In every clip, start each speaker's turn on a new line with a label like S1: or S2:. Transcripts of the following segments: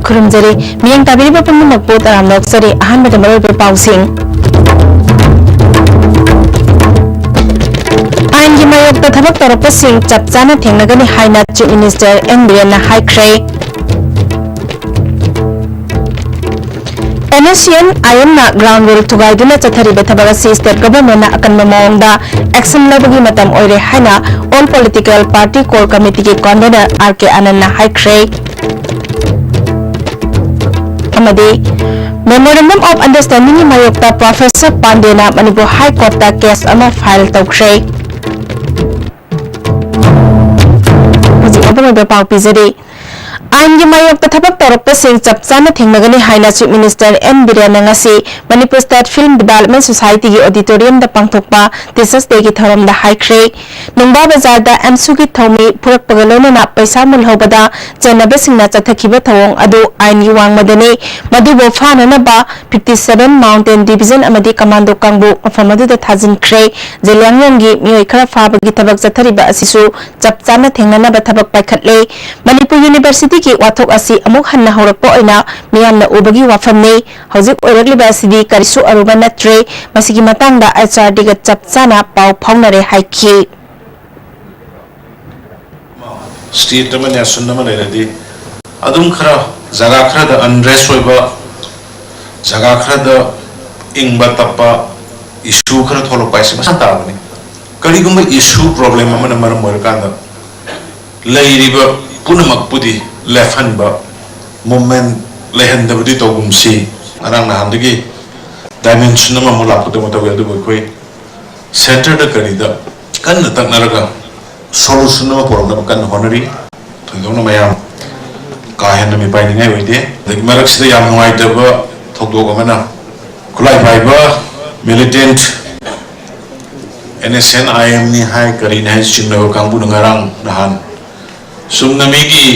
S1: खुरुमजरी मियंग ताबिरिबा पुनमक पोत आराम नोक्सरी अहानबदा मरोइबा पाउसिंग आइन की मायोक्ता थबक तौरपसिंग चपचाना थेंगनगनी हाइना चीफ मिनिस्टर एन बिरेनना हाइख्रे NSCN IMना ग्राउंड रूल थुगाइदुना चथरिबा थबक असि स्टेट गवर्नमेंटना अकनबा मओंगदा एक्शन लबगी मतम ओइरे हाइना all political party core committee की कन्वीनर RK आनंदना हाइख्रे अमदी मेमोरेंडम ऑफ अंडरस्टैंडिंग की मायोक्ता प्रोफेसर पांडेना मणिपुर हाई कोर्ट ता केस अमा फाइल तौख्रे पाउ पीजरी आइन की मायोक्ता थबक तौरपसिंग चपचाना थेंगनगनी हाइना चीफ मिनिस्टर एन बिरेनना ngasi Manipur state film development society की ऑडिटोरियम दा पांगथोकपा टीचर्स डे की थौरम दा हाइख्रे नुंबा बाजार दा एमसु की थौमी पुरकपगा लोनना पैसा मुलहौबदा चेनबसिंगना चथखिबा थौंग अदु आइन की वांगमदनी मदुबो फाननबा 57 माउंटेन डिवीजन अमदी कमांडो कांगबु मफम अदुदा थाजिनख्रे जेलियांगलोंगी मियोय खरा फाबगी थबक चथरिबा असिसु चपचाना थेंगनबा थबक पाइखटले मणिपुर यूनिवर्सिटी की वाथोक असी अमुक हन्ना हौरकपा ओइना मियामना उबगी वाफमने हौजिक ओइरकलिबा असिदी करिसु अरुबा नत्रे मसिगी मतंगदा HRD गा चपचाना पाउ फाउनरे हाइखि
S2: स्टेट में नेशन में लेरदी अदुम खरा जगह खरा द अनरेस्ट होइबा जगह खरा द इंगबा तप्पा इशू खरा थोलो पाइसे मसा ताबनी करिगुम इशू प्रॉब्लम मन मरम मरकांदा लेरिबा पुनमकपुदी लेफनबा मूवमेंट लेहनदबदी तोगुमसी अरांग नाहंदगी डायमेंशन नमा मुलापदो मतबे अदु बखोय सेंटर द करिदा कन्न तकनरगा सोल्यूशन नमा प्रॉब्लम कन्न होनरी थोंदोंना मयाम काहेन मी पाइनिङाय वइदे दग मरक्सिदा याम नुवाइदबा थोकदोग अमना खुलाइ पाइबा मिलिटेंट NSN IM नि हाय करिन हाय चिंगनो कांगबु नंगारां नहान सुमनमी की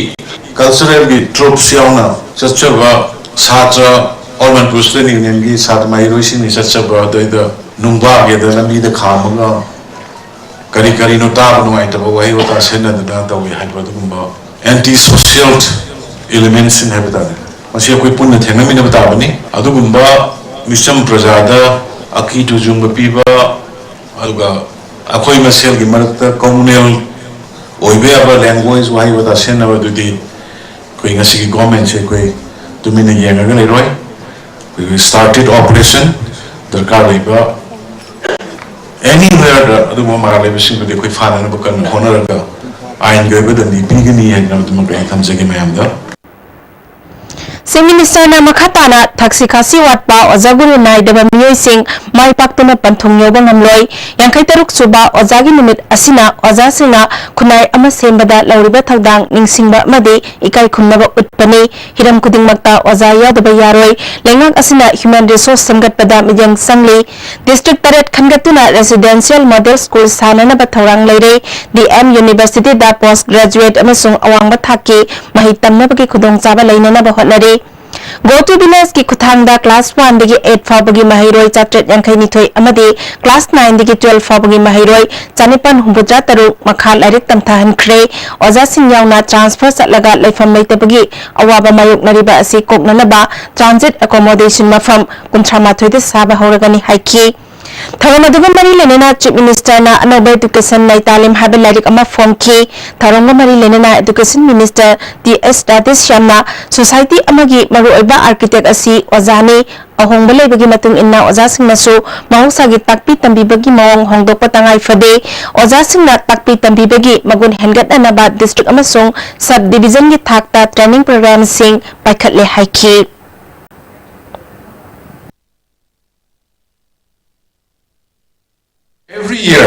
S2: कल्चरल की ट्रूप्स यावना चचबा सात्र ऑलमन पुस्टन यूनियन की सात माइरोसिंग नि चचबा दैद नुंबा गेद लमी द खामगा करी करी नो ताब नुआइ तब वही होता सेना द तवे हाइबा दुगुंबा एंटी सोशल एलिमेंट्स इन हेबता मसे कोई पुण्य थेंगमी न बताबनी अदुगुंबा मिसम प्रजादा अकी तुजुंग पीबा अदुगा अखोय मसेल की मरत कम्युनल ओइबे अब लैंग्वेज वही बता सेना बदुदी कोई ngasi की गवर्नमेंट से कोई तुमिने येंगा लेरोय कोई स्टार्टेड ऑपरेशन दरकार लेबा एनीवेयर अदु मारा लेबसिंग बदे कोई फाना न बकन होनरगा आइन गबदनी बिगनी हैन न तुम थमजगे मयामदा
S1: चीफ मिनिस्टर ना मखाताना थक्सी खासी वाटपा ओजागुरु नाइदबा मियोइसिंग माइ पाक्तुना पंथुम योबा ngamloi यांखै तरुक सुबा ओजागी निमित असिना ओजासिना खुनाइ अमा सेमबदा लौरिबा थौदांग निंगसिंगबा मदे इकाइ खुन्नबा उत्पने हिरम कुदिंगमक्ता ओजा यादबा यारोय लेंगाक असिना ह्यूमन रिसोर्स समगतपदा मिजंग संगले डिस्ट्रिक्ट तरेट खनगतुना रेसिडेंशियल मॉडल स्कूल साननबा थौरांग लेरे DM यूनिवर्सिटी दा पोस्ट ग्रेजुएट अमसुंग अवांगबा थाकी महि तमनबगी खुदोंगचाबा लैननबा होटनरे Go to Village की खुथांगदा क्लास 1 दगी 8 फाबगी महिरोय चाट्रेट यांखैनिथोय अमदे क्लास 9 दगी 12 फाबगी महिरोय चानिपन हुंबुजा तरु मखा लाइरिक तमथाहनख्रे ओजासिंग यावना ट्रांसफर चटलगा लेफम लेतबगी अवाबा मायोकनरिबा असि कोकननबा ट्रांजिट अकोमोडेशन मफम कुंथ्रामाथोयदे साबा हौरगनी हाइखि थरमदुगा मरी लेनेना चीफ मिनिस्टर ना अनोबा एजुकेशन नै तालिम हाबे लाइरिक अमा फोंखि थरंगा मरी लेनेना एजुकेशन मिनिस्टर DS राधेश्यामना सोसाइटी अमगी मरुओइबा आर्किटेक्ट असि ओजाने अहोंगबा लेबगी मतुंग इन्ना ओजासिंगनासु महौसागी ताकपी तंबीबगी मवंग होंगदोकपा तंगाइ फदे ओजासिंगना ताकपी तंबीबगी मगुन हेनगतनबा डिस्ट्रिक्ट अमसुंग सब डिवीजन की थाकता training programme Singh पाइखटले हाइखि
S3: Every year,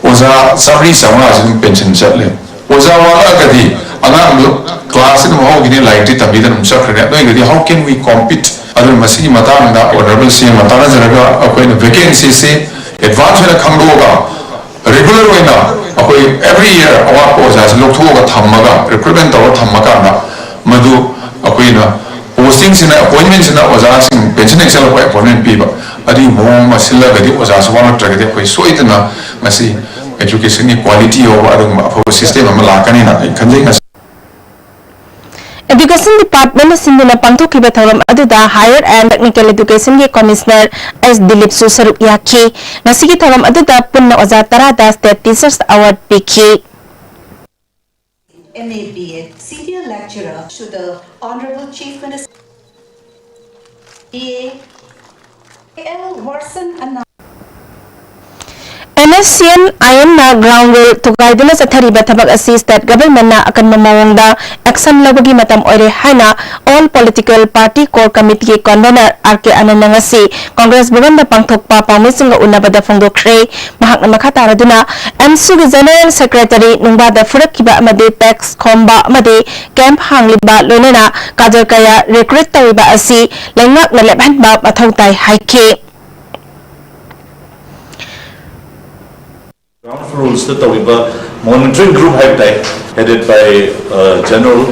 S3: Oza Sabri Samas in pension Chatlin. Oza Wagadi, another class in Mahogany like it, a bit of Sakra. How can we compete? Other Masi Matana or Rebel C. Matana Zaraga, when vacancy say, advance in a Kangoga, regular winner, every year, our Ozas look to Tamaga, recruitment or Tamagana, Madu, Aquina, postings in appointments in Ozas in pension excel by appointment people. अरी मोम मसिला गदि ओजास वाना ट्रगदे कोई सोइतना मसी education की quality और अदुम अफो system अम लाकनी ना खंजे
S1: Education Department sinduna pangthokkiba thoram aduda Higher and Technical Education gi Commissioner S Dilip su saruk yakhi ngasigi thoram aduda punna oja tarada State Teachers Award pikhi
S4: MABA Senior Lecturer to the Honorable Chief Minister L. Warson announced
S1: NSCN ayamna ground rule tugaiduna sathariba thabak asi state government na akan mamawangda action labagi matam oire haina all political party core committee convener RK Anand ngasi Congress Bhavan da pangthokpa pawmisinga unabada phongdokre mahakna makhataraduna MSU gi General Secretary nungbada furakkiba amade tax khomba amade camp hangliba loinena kajar kaya recruit tawiba asi lengak na lebhanba mathautai haike
S5: Ground rules the Tawiba monitoring group headed by General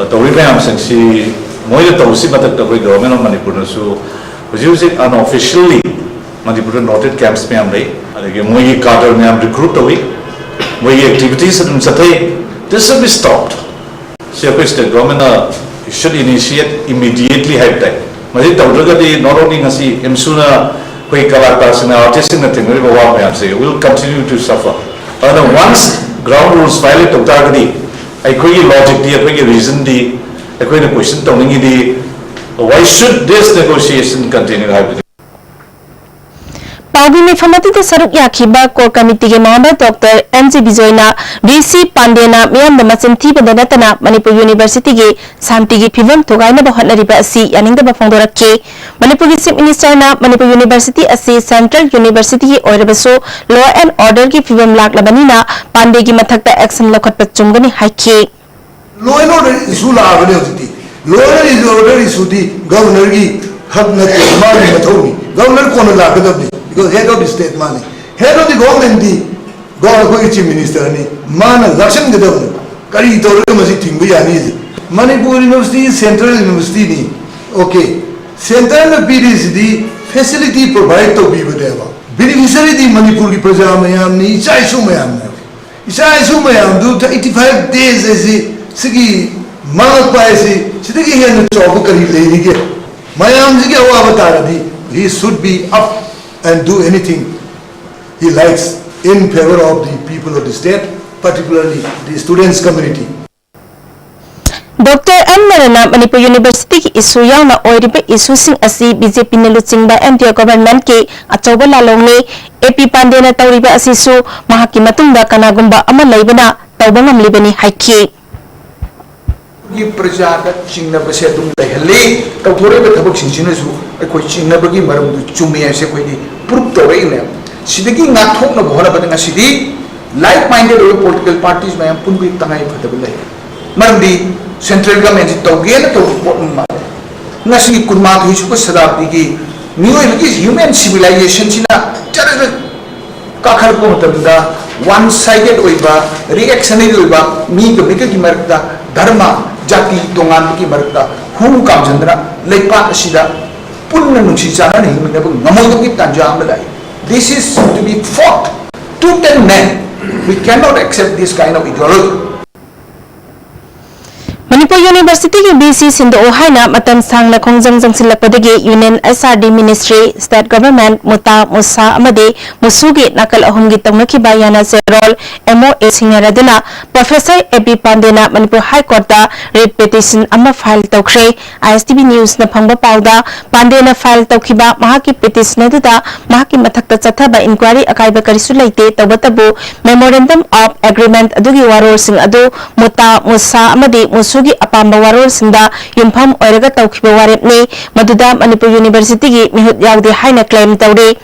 S5: Tawiba Amsangsi Moya Tawsi Matak Tawi government of Manipur so was using unofficially Manipur noted camps Miamri and Moyi Carter Miam recruit Tawi Moyi activities and Satay this will be stopped. So the government should initiate immediately Madi Tawragadi not only Nasi Imsuna artists will continue to suffer. Once ground rules violate Tagdi, I logic, reason, question, why should this negotiation continue happening?
S1: Paudi में फमती ते सरुक याखिबा core committee के member doctor M G बिजोयना D C पांडेना मियाम मचिंथी बदनतना मणिपुर यूनिवर्सिटी के शांति की फिवम थोगाइना बहनरिबा असि यानिंग द बफंगदोरके मणिपुर की चीफ मिनिस्टर ना मणिपुर यूनिवर्सिटी असि सेंट्रल यूनिवर्सिटी की ओरबसो लॉ एंड ऑर्डर की फिवम लाकलबनीना पांडे की मथकता एक्शन लखत चुंगनी हाइके
S6: लॉ एंड ऑर्डर इशू लाबने होती लॉ एंड ऑर्डर इशू दी गवर्नर की हक न माने मथौनी गवर्नर कोन लाकदबनी because head of the state money head of the government the governor chief minister ni mana lakshan gadam kari tawre masi thingbu yani Manipur University Central University ni okay central PDC the facility provide to be whatever beneficiary the Manipur ki praja mayam ni isa isu mayam do 85 days ase sigi manak pa ase sidagi hen job kari leni ke mayam ji ke awa batara di he should be up and do anything he likes in favor of the people of the state, particularly the students community.
S1: Dr. M. Narana Manipur University ki isu yauna oiribe isu sing asi BJP ne luchingba NDA government ke achoba lalong ne AP Pandey na tawriba asisu mahaki matungda kanagumba ama laibana tawba ngamlibani haiki
S7: ये प्रजादा चिंगनबसे अदुम लहले तौथोरेबे थबक सिंसिनसु अखोय चिंगनबगी मरमदु चुमे ऐसे कोइदि proof तोरेने सिदगी नाथोकन बहनबद ngasiदी लाइक माइंडेड पॉलिटिकल पार्टीज मयम पुनबि तंगाय फदब लय मरमदि सेंट्रल गवर्नमेंट जि तौगेन तो रिपोर्ट मा ngasi कुरमा थुइसु को सदाब्दी की मियोइबगी ह्यूमन सिविलाइजेशन सिना चरग काखर को मतबदा वन साइडेड ओइबा रिएक्शनरी ओइबा मी गमिक की मरकदा धर्म जाति तोंगान की मरकदा हुम कामजंद्रा लेपा असिदा पुन्न नुंसी चाना नहीं मिनब नमोदम की तंजा Amlai this is to be fought tooth and nail we cannot accept this kind of ideology
S1: Manipur University ki BC Sindo Ohaina matam sangna khongjang jangsilakpadagi Union SRD Ministry State Government Muta Musa amade Musugi nakal ahumgi tawnaki bayana serol MOA singharaduna Professor AP Pandena Manipur High Court da writ petition ama file tawkhre ISTV News na phangba pauda Pandena file tawkhiba mahaki petition aduda mahaki mathakta chathaba inquiry akaiba karisu leite tawbatabu Memorandum of Agreement adugi waror sing adu Muta Musa amade Musugi apamba waror sinda yumpham oiraga tawkhiba warepne maduda Manipur University gi mihut yawde haina claim tawre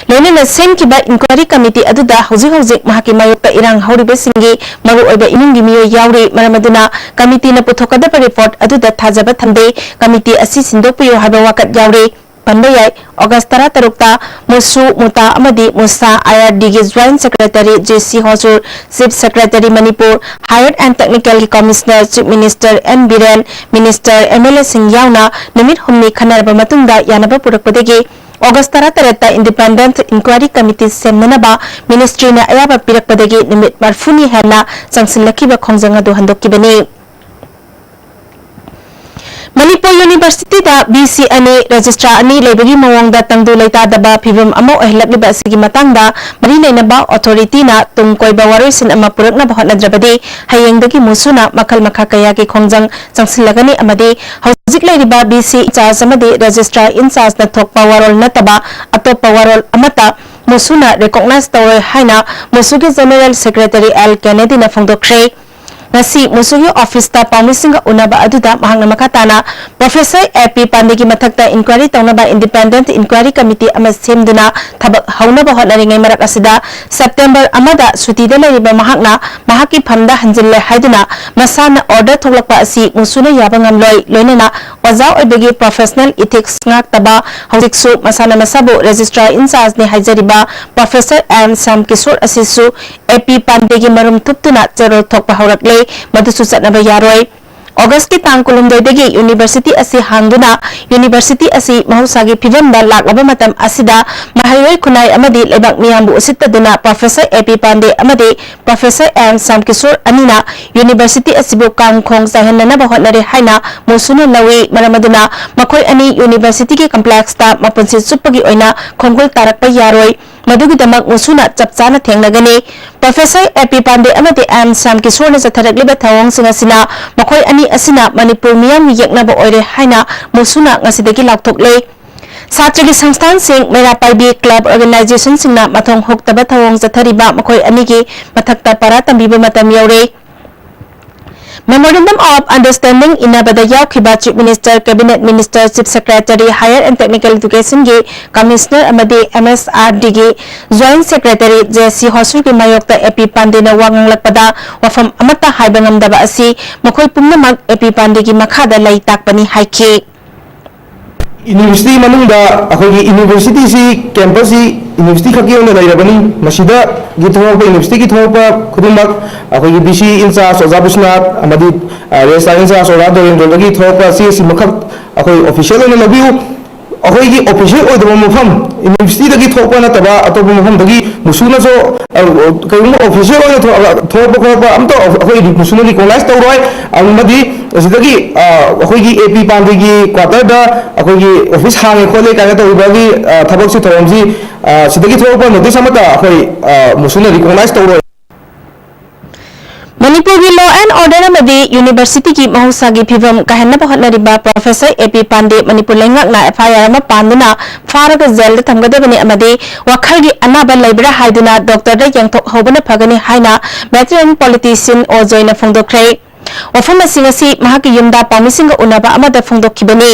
S1: लोनेना सेम की बा inquiry committee अदुदा हौजिक हौजिक महाकी मायोक्ता इरांग हौरिबे सिंगी मरु ओइबा इमुंगी मियो यावरे मरमदुना committee ना पुथोकदब report अदुदा थाजबा थंदे committee असि सिंदोकपियो हाबा वाकत यावरे पंबा याय अगस्त 13 मुसु मुता अमदी मुसा IRD गे ज्वाइंट सेक्रेटरी JC हजूर chief secretary Manipur higher and technical commissioner chief minister N Biren minister MLA Singh यावना निमित हुमनी खनरबा मतुंगदा यानबा पुरकपदेगे August 13 Independent Inquiry Committee semnanaba Ministry na ayaba pirakpadagi nimit marfuni hena sangsinlakiba khongjang adu handokibani Manipur University da BC ani registrar ani leibagi mawang da tangdu leita daba phibam amo ehlagliba asigi matangda mari leinaba authority na tungkoi ba waroisin ama purakna bahot nadrabadi hayengdagi musuna makal makha kaya ki khongjang changsilagani amadi hauzik leiriba BC charge amadi registrar in charge na thokpa warol nataba atopa warol amata musuna recognize tawai haina musugi general secretary Al Kennedy na phongdokre ngasi musugi office ta pamisinga unaba aduda mahangna makatana Professor AP Pandegi mathakta inquiry tawnaba independent inquiry committee ama semduna thabak haunaba hotnaringai marak asida September amada suti da leriba mahakna mahaki phamda hanjille haiduna masana order thoklakpa asi musuna yabangam loi loinana ozau oibegi professional ethics ngak taba hausiksu masana masabu registrar in charge ne haijariba Professor M Sam Kishore asisu AP Pandegi marum tuptuna cherol thokpa haurakle मधुसु चटनबा यारोय August की तांग कुलुमदोइदगी university असी हांगदुना university असी महौसागी फिवमदा लाक्लबा मतम असिदा महायोय खुनाय अमदी लेबाक मियामबु उसित्तदुना professor A P Pandey अमदी professor M Sam Kishore अनिना university असिबु Kangkhong साहनना बहनरे हाइना मुसुने लवे मरमदुना मखोय अनि यूनिवर्सिटी के कॉम्प्लेक्स ता मपुंसि सुपगी ओइना खोंगुल तारकपा यारोय मधुगिदमक मुसुना चपचाना थेंगनगनी professor A P Pandey अमदी M Sam किशोर ने जथरगलिबा थवंग सिंगासिना मखोय अनि asina Manipur miyam yeknaba oire haina musuna ngasidagi laukthokle Satragi Sangstan Singh Mera Paibi Club Organization Singna Mathong Hoktaba Thawong Zathariba Makhoi Anigi Mathakta Para Tambiba Matam Yaure Memorandum of Understanding Inabada Yaukiba Chief Minister, Cabinet Minister, Chief Secretary, Higher and Technical Education Ge Commissioner Amadi MSRD Ge Joint Secretary JC Hosur Ge Mayokta AP Pandey na Wangang Lakpada Wafam Amata Haibangam Daba Asi Makhoi Pumnamak AP Pandey Ge Makhada Lai Takpani Haike
S8: University manungda akhoi university si campus si university khaki ona lairabani masida githawpa university ki thawpa khudumak akhoi BC insa sojabusna amadi resa insa sojado indagi thawpa si makhak akhoi official ona labiu akhoi ki official oidaba mafam university dagi thawpa na taba atoba mafam dagi musuna so kayum official ona thawpa khawpa amto akhoi musuna ki college tawroi amadi asidagi akhoi ki AP Pandey ki quarter da akhoi ki office hange khole ka ta ubagi thabak si thawamji sidagi thawpa notice amata akhoi musuna recognize tawroi
S1: Manipur की Law and Order amadi University की महौसागी फिवम कहना बहनरिबा Professor AP Pandey Manipur lengakna FIR ama panduna faraga jail thamgadabani amadi wakhalgi anaba laibra haiduna doctor da yangthok hobana phagani haina veteran politician Ojoina phongdokre wafam asingasi mahaki yumda pamisinga unaba amada phongdokhibani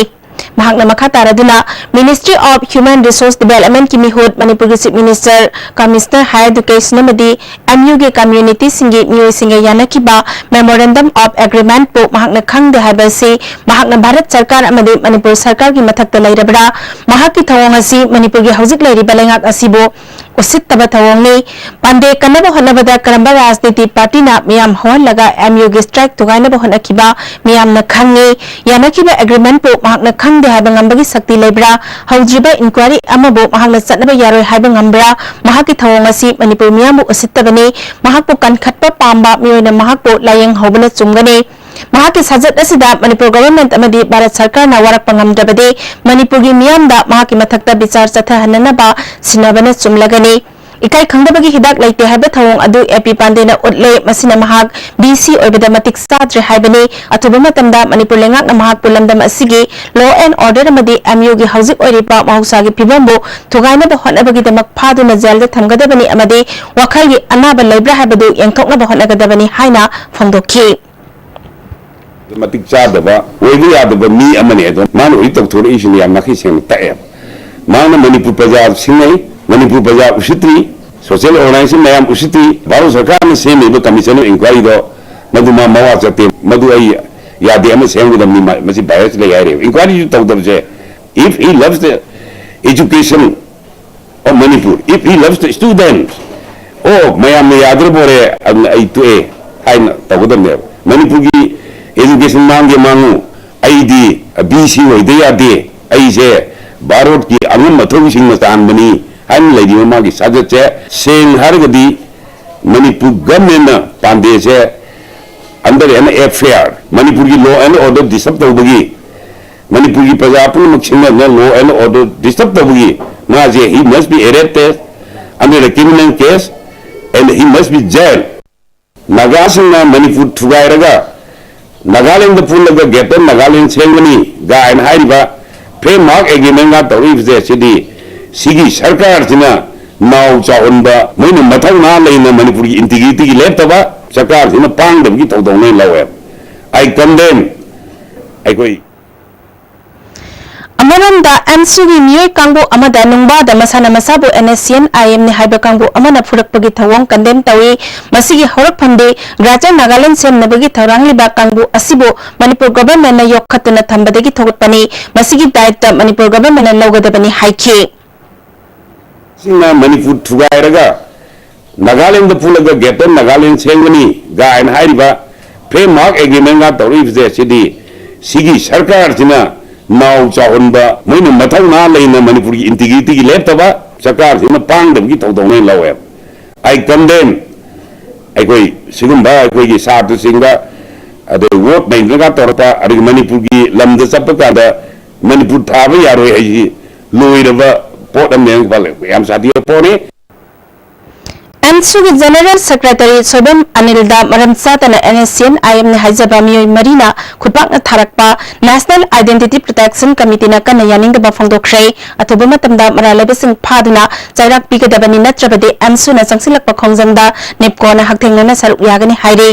S1: Mahakna Makataraduna Ministry of Human Resource Development ki mihud Manipur ki Chief Minister Commissioner Higher Education amadi MUG community singi miyoi singa yanakiba Memorandum of Agreement po mahakna khangde haibasi mahakna Bharat Sarkar amadi Manipur Sarkar ki mathakta lairabra mahaki thawong asi Manipur ki hauzik lairiba lengak asibo usit taba thawong ni Pandey kanaba honabada karamba rajniti party na miyam hon laga MUG strike tugainaba honakiba miyam na khangi yanakiba agreement po mahakna khangde haiba ngambagi sakti laibra haujiba inquiry amabu mahakna chatnaba yaroi haiba ngambra mahaki thawong asi Manipur miyamu usittabani mahakpu kankhatpa pamba miyoina mahakpu layeng hobana chumgani mahaki sajat asida Manipur government amadi Bharat Sarkar na warak pangamdrabade Manipur gi miyamda mahaki mathakta bichar chathahananaba sinabana chumlagani ikai khangdabagi hidak laite haiba thawong adu AP Pandey na utle masina mahak BC oibada matik sadre haibani atuba matamda Manipur lengak na mahak pulamdam asigi Law and Order amadi MU gi hauzik oiripa mahusagi phibambu thugaina ba honabagi damak phaduna jail da thamgadabani amadi wakhalgi anaba laibra haibadu yangthokna ba honagadabani haina phongdokhi
S9: matik chadaba oibu yadaba mi amani adon manu itok thore isini yam nakhi sem tae mana Manipur Punjab singai Manipur Punjab usitri social organization mayam usitri Bharat Sarkar ne semi do commission of inquiry do madu ma mawa chate madu ai yade am sem do mi masi bias le yare inquiry to tawdab je if he loves the education of Manipur if he loves the students oh mayam me yadre bore ai to e haina tawdab ne Manipur gi education mangi mangu ID BC hoide yade ai je Bharat ki angum mathong sing na tan bani an lady mama ki sajat che sing hargadi Manipur government na Pandey che under an affair Manipur ki law and order disrupt tawbagi Manpur की प्रजा पुनः law and order disturb तबगी माजे he must be arrested under the criminal case and he must be jail नागासिंगना मनपुर थुगाइरगा नागालैंड पुलगा गेटन नागालैंड सेंगनी गायन हाइबा फ्रेमवर्क एग्रीमेंट तौरीबसे सिदी सिगी सरकार सिना नाव चाउनबा मैन मथौ ना लेना मनपुर की इंटीग्रिटी की लेप्तबा सरकार सिना पांगदबगी तौदौनै लवे आई कंडेम आई कोई
S1: अमरंदा एमसुगी मियोय कांगबो अमदा नुंगबादा मसाना मसाबो एनएससीएन आईएम ने हाइबा कांगबो अमना फुरकपगी थवंग कंडेम तवी मसिगी हरक फंदे ग्राजा नागालैंड सेम नबगी थौरांगलिबा कांगबो असिबो मणिपुर गवर्नमेंट ना योखतना थंबदगी थोगतपनी मसिगी दायित्व मणिपुर गवर्नमेंट ना लौगदबनी हाइखे
S9: सिंना मणिपुर थुगाइरगा नागालैंड पुलगा गेटन नागालैंड सेंगनी गायन हाइबा फ्रेमवर्क एग्रीमेंट तौरीबसे सिदी सिगी सरकार सिना नाव चाउनबा मैन मथौ ना लेना मनपुर की इंटीग्रिटी की लेप्तबा सरकार सिना पांगदबगी तौदौनै लवे आई कंडेम आई कोई सिगुंबा कोई की साथ सिंगा अदे वोट नैनगा तौरपा अदि मनपुर की लमद चपकादा मनपुर थाबा यारोय है लोइरबा पोट अमेंग बाले याम साथी पोने
S1: एमसुगी जनरल सेक्रेटरी सोबम अनिलदा मरम सातना एनएससीएन आईएम ने हाइजबा मियोय मरीना खुदपाकना थारकपा नेशनल आइडेंटिटी प्रोटेक्शन कमिटी ना कन्ना यानिंगदबा फोंदोखरे अथुबा मतमदा मरालेबसिंग फादुना चाइराक पिगदबनी नत्रबदे एमसु ना संगसिलकपा खोंजंगदा नेपको ना हक्थेंगना सरुक यागनी हाइरे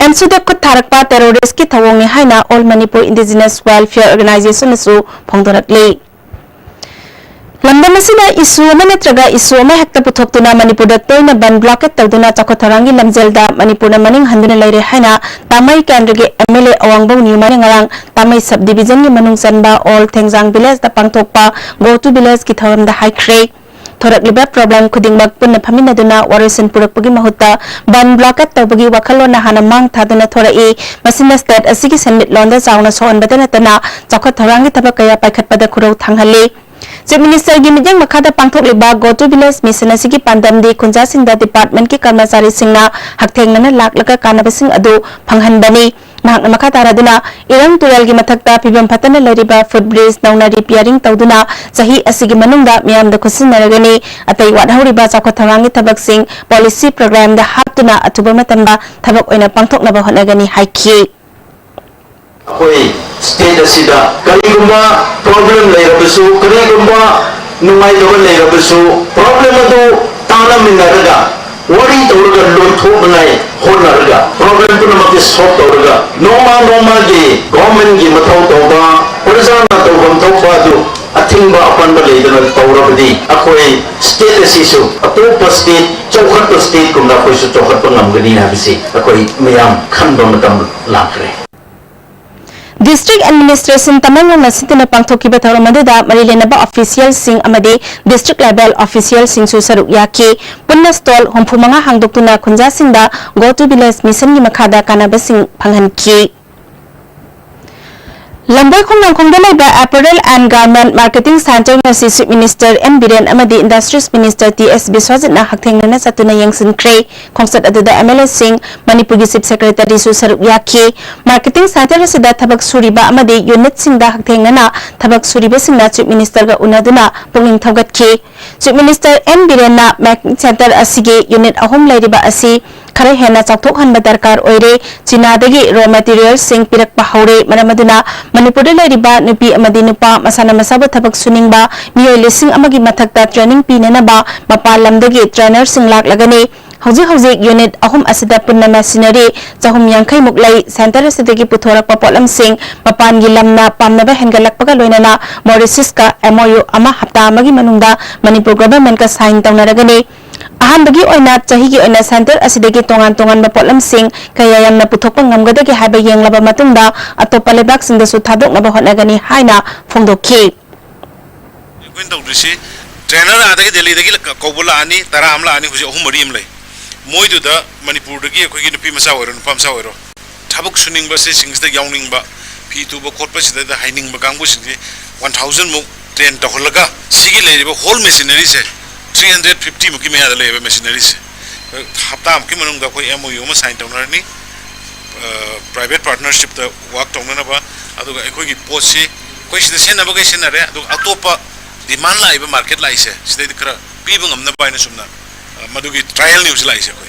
S1: एमसु द खुद थारकपा टेररिस्ट की थवोंगने हाइना all Manipur indigenous welfare organisation सु फोंदोरकले लंदन इशू नत्रगा इशू हेक्ट पुथोक्तुना मणिपुर तोयना बन ब्लॉकेट तौदुना चौखथौरांगी लमजेलदा मणिपुर मनिंग हंदुना लेरे हाइना तामई केंद्र के एमएलए अवांगबो न्यूमाने ngarang तामई सब डिवीजन की मनुंग चनबा ऑल थेंगजांग विलेज दा पांगथोकपा गो टू विलेज की थवरमदा हाइख्रे थोरकलिबा प्रॉब्लम खुदिंगमक पुन्ना फमिनदुना वारसन पुरकपगी महुत्ता बन ब्लॉकेट तौबगी वखलोना हाना मांग थादुना थोरई मसिना स्टेट असिगी सेमिट लोंदा चावना सोहनबदा नतना चौखथौरांगी थबक कया पाइखतपदा खुरौ थांगहले चीफ मिनिस्टर की मिजंग मखादा पांथोकलिबा गो टू विलेज मिशन असिगी पांदमदी खुंजासिंगदा डिपार्टमेंट के कर्मचारी सिंगना हक्थेंगना लाकलका कानबसिंग अदु फंगहनबनी महकना मखा तारादुना इरंग तुरल की मथक्ता फिबम फतना लरिबा फुट ब्रिज नौना रिपेयरिंग तौदुना सही असिगी मनुंगदा मियामदा खुसिनरगनी अतै वादहौरिबा चौखथौरांगी थबकसिंग पॉलिसी प्रोग्राम दा हापतुना अथुबा मतंबा थबक ओइना पांथोकनबा होनगनी हाइखि
S10: कोई स्टेट असिदा करिगुम्बा प्रॉब्लम लेरबसु करिगुम्बा नुमाइदब लेरबसु प्रॉब्लम अदु ताना मिनरगा वरी तौरगा लोथोबनाय होनरगा प्रॉब्लम पुनमति सॉल्व तौरगा नोमा की गवर्नमेंट की मथौ तौबा प्रजाना तौबम तौबा दु अथिंबा अपनबा लेदना तौरबदी अखोई स्टेट असिसु अतोप स्टेट चौखत स्टेट कुमना कोइसु चौखत नमगनी हाबिसि अखोई मियाम खनबा मतम लाखरे
S1: डिस्ट्रिक्ट एडमिनिस्ट्रेशन तमंगलों नसितना पांथोकिबा थौरमदुदा मरिलेनबा ऑफिशियल सिंह अमदे डिस्ट्रिक्ट लेवल ऑफिशियल सिंह सु सरुक याके पुन्ना स्टॉल होमफुमंगा हांगदोक्तुना खुंजासिंगदा गो टू विलेज मिशन की मखादा कानाबसिंग फंगहनकी लंबई खुंगनांखोंदा लेबा apparel and garment marketing centre ngasi chief minister M Biren अमदि इंडस्ट्रीज मिनिस्टर टीएस बिस्वाजितना हक्थेंगना सतुना यंगसिनख्रे खोंसत अदुदा एमएलए सिंह मणिपुर की चीफ सेक्रेटरी सु सरुक याके मार्केटिंग सेंटर सिदा थबक सुरिबा अमदि यूनिट सिंगदा हक्थेंगना थबक सुरिबा सिंगना चीफ मिनिस्टर गा उनादुना पुंगिंग थौगतखे चीफ मिनिस्टर एम बिरेन ना मार्केटिंग सेंटर असिगे यूनिट अहम लेरिबा असि खरे हेना चाथोकहनबा दरकार ओइरे चीनादगी रॉ मटेरियल सिंग पिरकपा हौरे मरमदुना मणिपुर लेरिबा नुपी अमदि नुपा मसाना मसाबा थबक सुनिंगबा मियोय लिसिंग अमगी मथक्ता ट्रेनिंग पीननबा मपाल लमदगी ट्रेनर सिंग लाकलगने हौजिक यूनिट अहम असिदा पुन्ना मशीनरी चहुम यांखै मुक्लाई सेंटर असिदगी पुथोरकपा पोलम सिंग मपान गी लमना पामनबा हेंगलकपगा लोइनना मॉरिशस का एमओयू अमा हप्ता अमगी मनुंगदा मणिपुर गवर्नमेंट का साइन तौनरगने अहमबगी ओइना चाही ओइना सेंटर असिदगी तोंगान तोंगान पोलम सिंग कया यामना पुथोकपा ngamgadagi haiba yenglaba matungda atopa lebak singdasu thadoknaba hotnagani haina phongdokhi
S2: कोइन तौदुसी ट्रेनर आदगी दिल्ली दगी कौबुला आनी तरा हमला आनी हुजे अहुम मरी अमलै मोइदुदा मणिपुर दगी अखोगी नुपी मसा ओइरो नुपा मसा ओइरो थबक सुनिंगबा से सिंगसदा यावनिंगबा फी तुबा खोटपा सिदा हाइनिंगबा कांगबु सिंगे 1000 मुक ट्रेन तहलगा सिगी लेरिबा होल मशीनरी से 350 मुकी मेया लेबा मशीनरी से हप्ता मुकी मनुंगदा कोई एमओयू मा साइन तौनरनी प्राइवेट पार्टनरशिप दा वर्क तौननबा अदुगा अखोगी पोसी कोई सिदा सेना बगे सेना रे दु अतोपा डिमांड लाइबा मार्केट लाइसे सिदा खरा पीबा ngamna बायना सुमना मदुगी ट्रायल न्यूज लाइसे कोई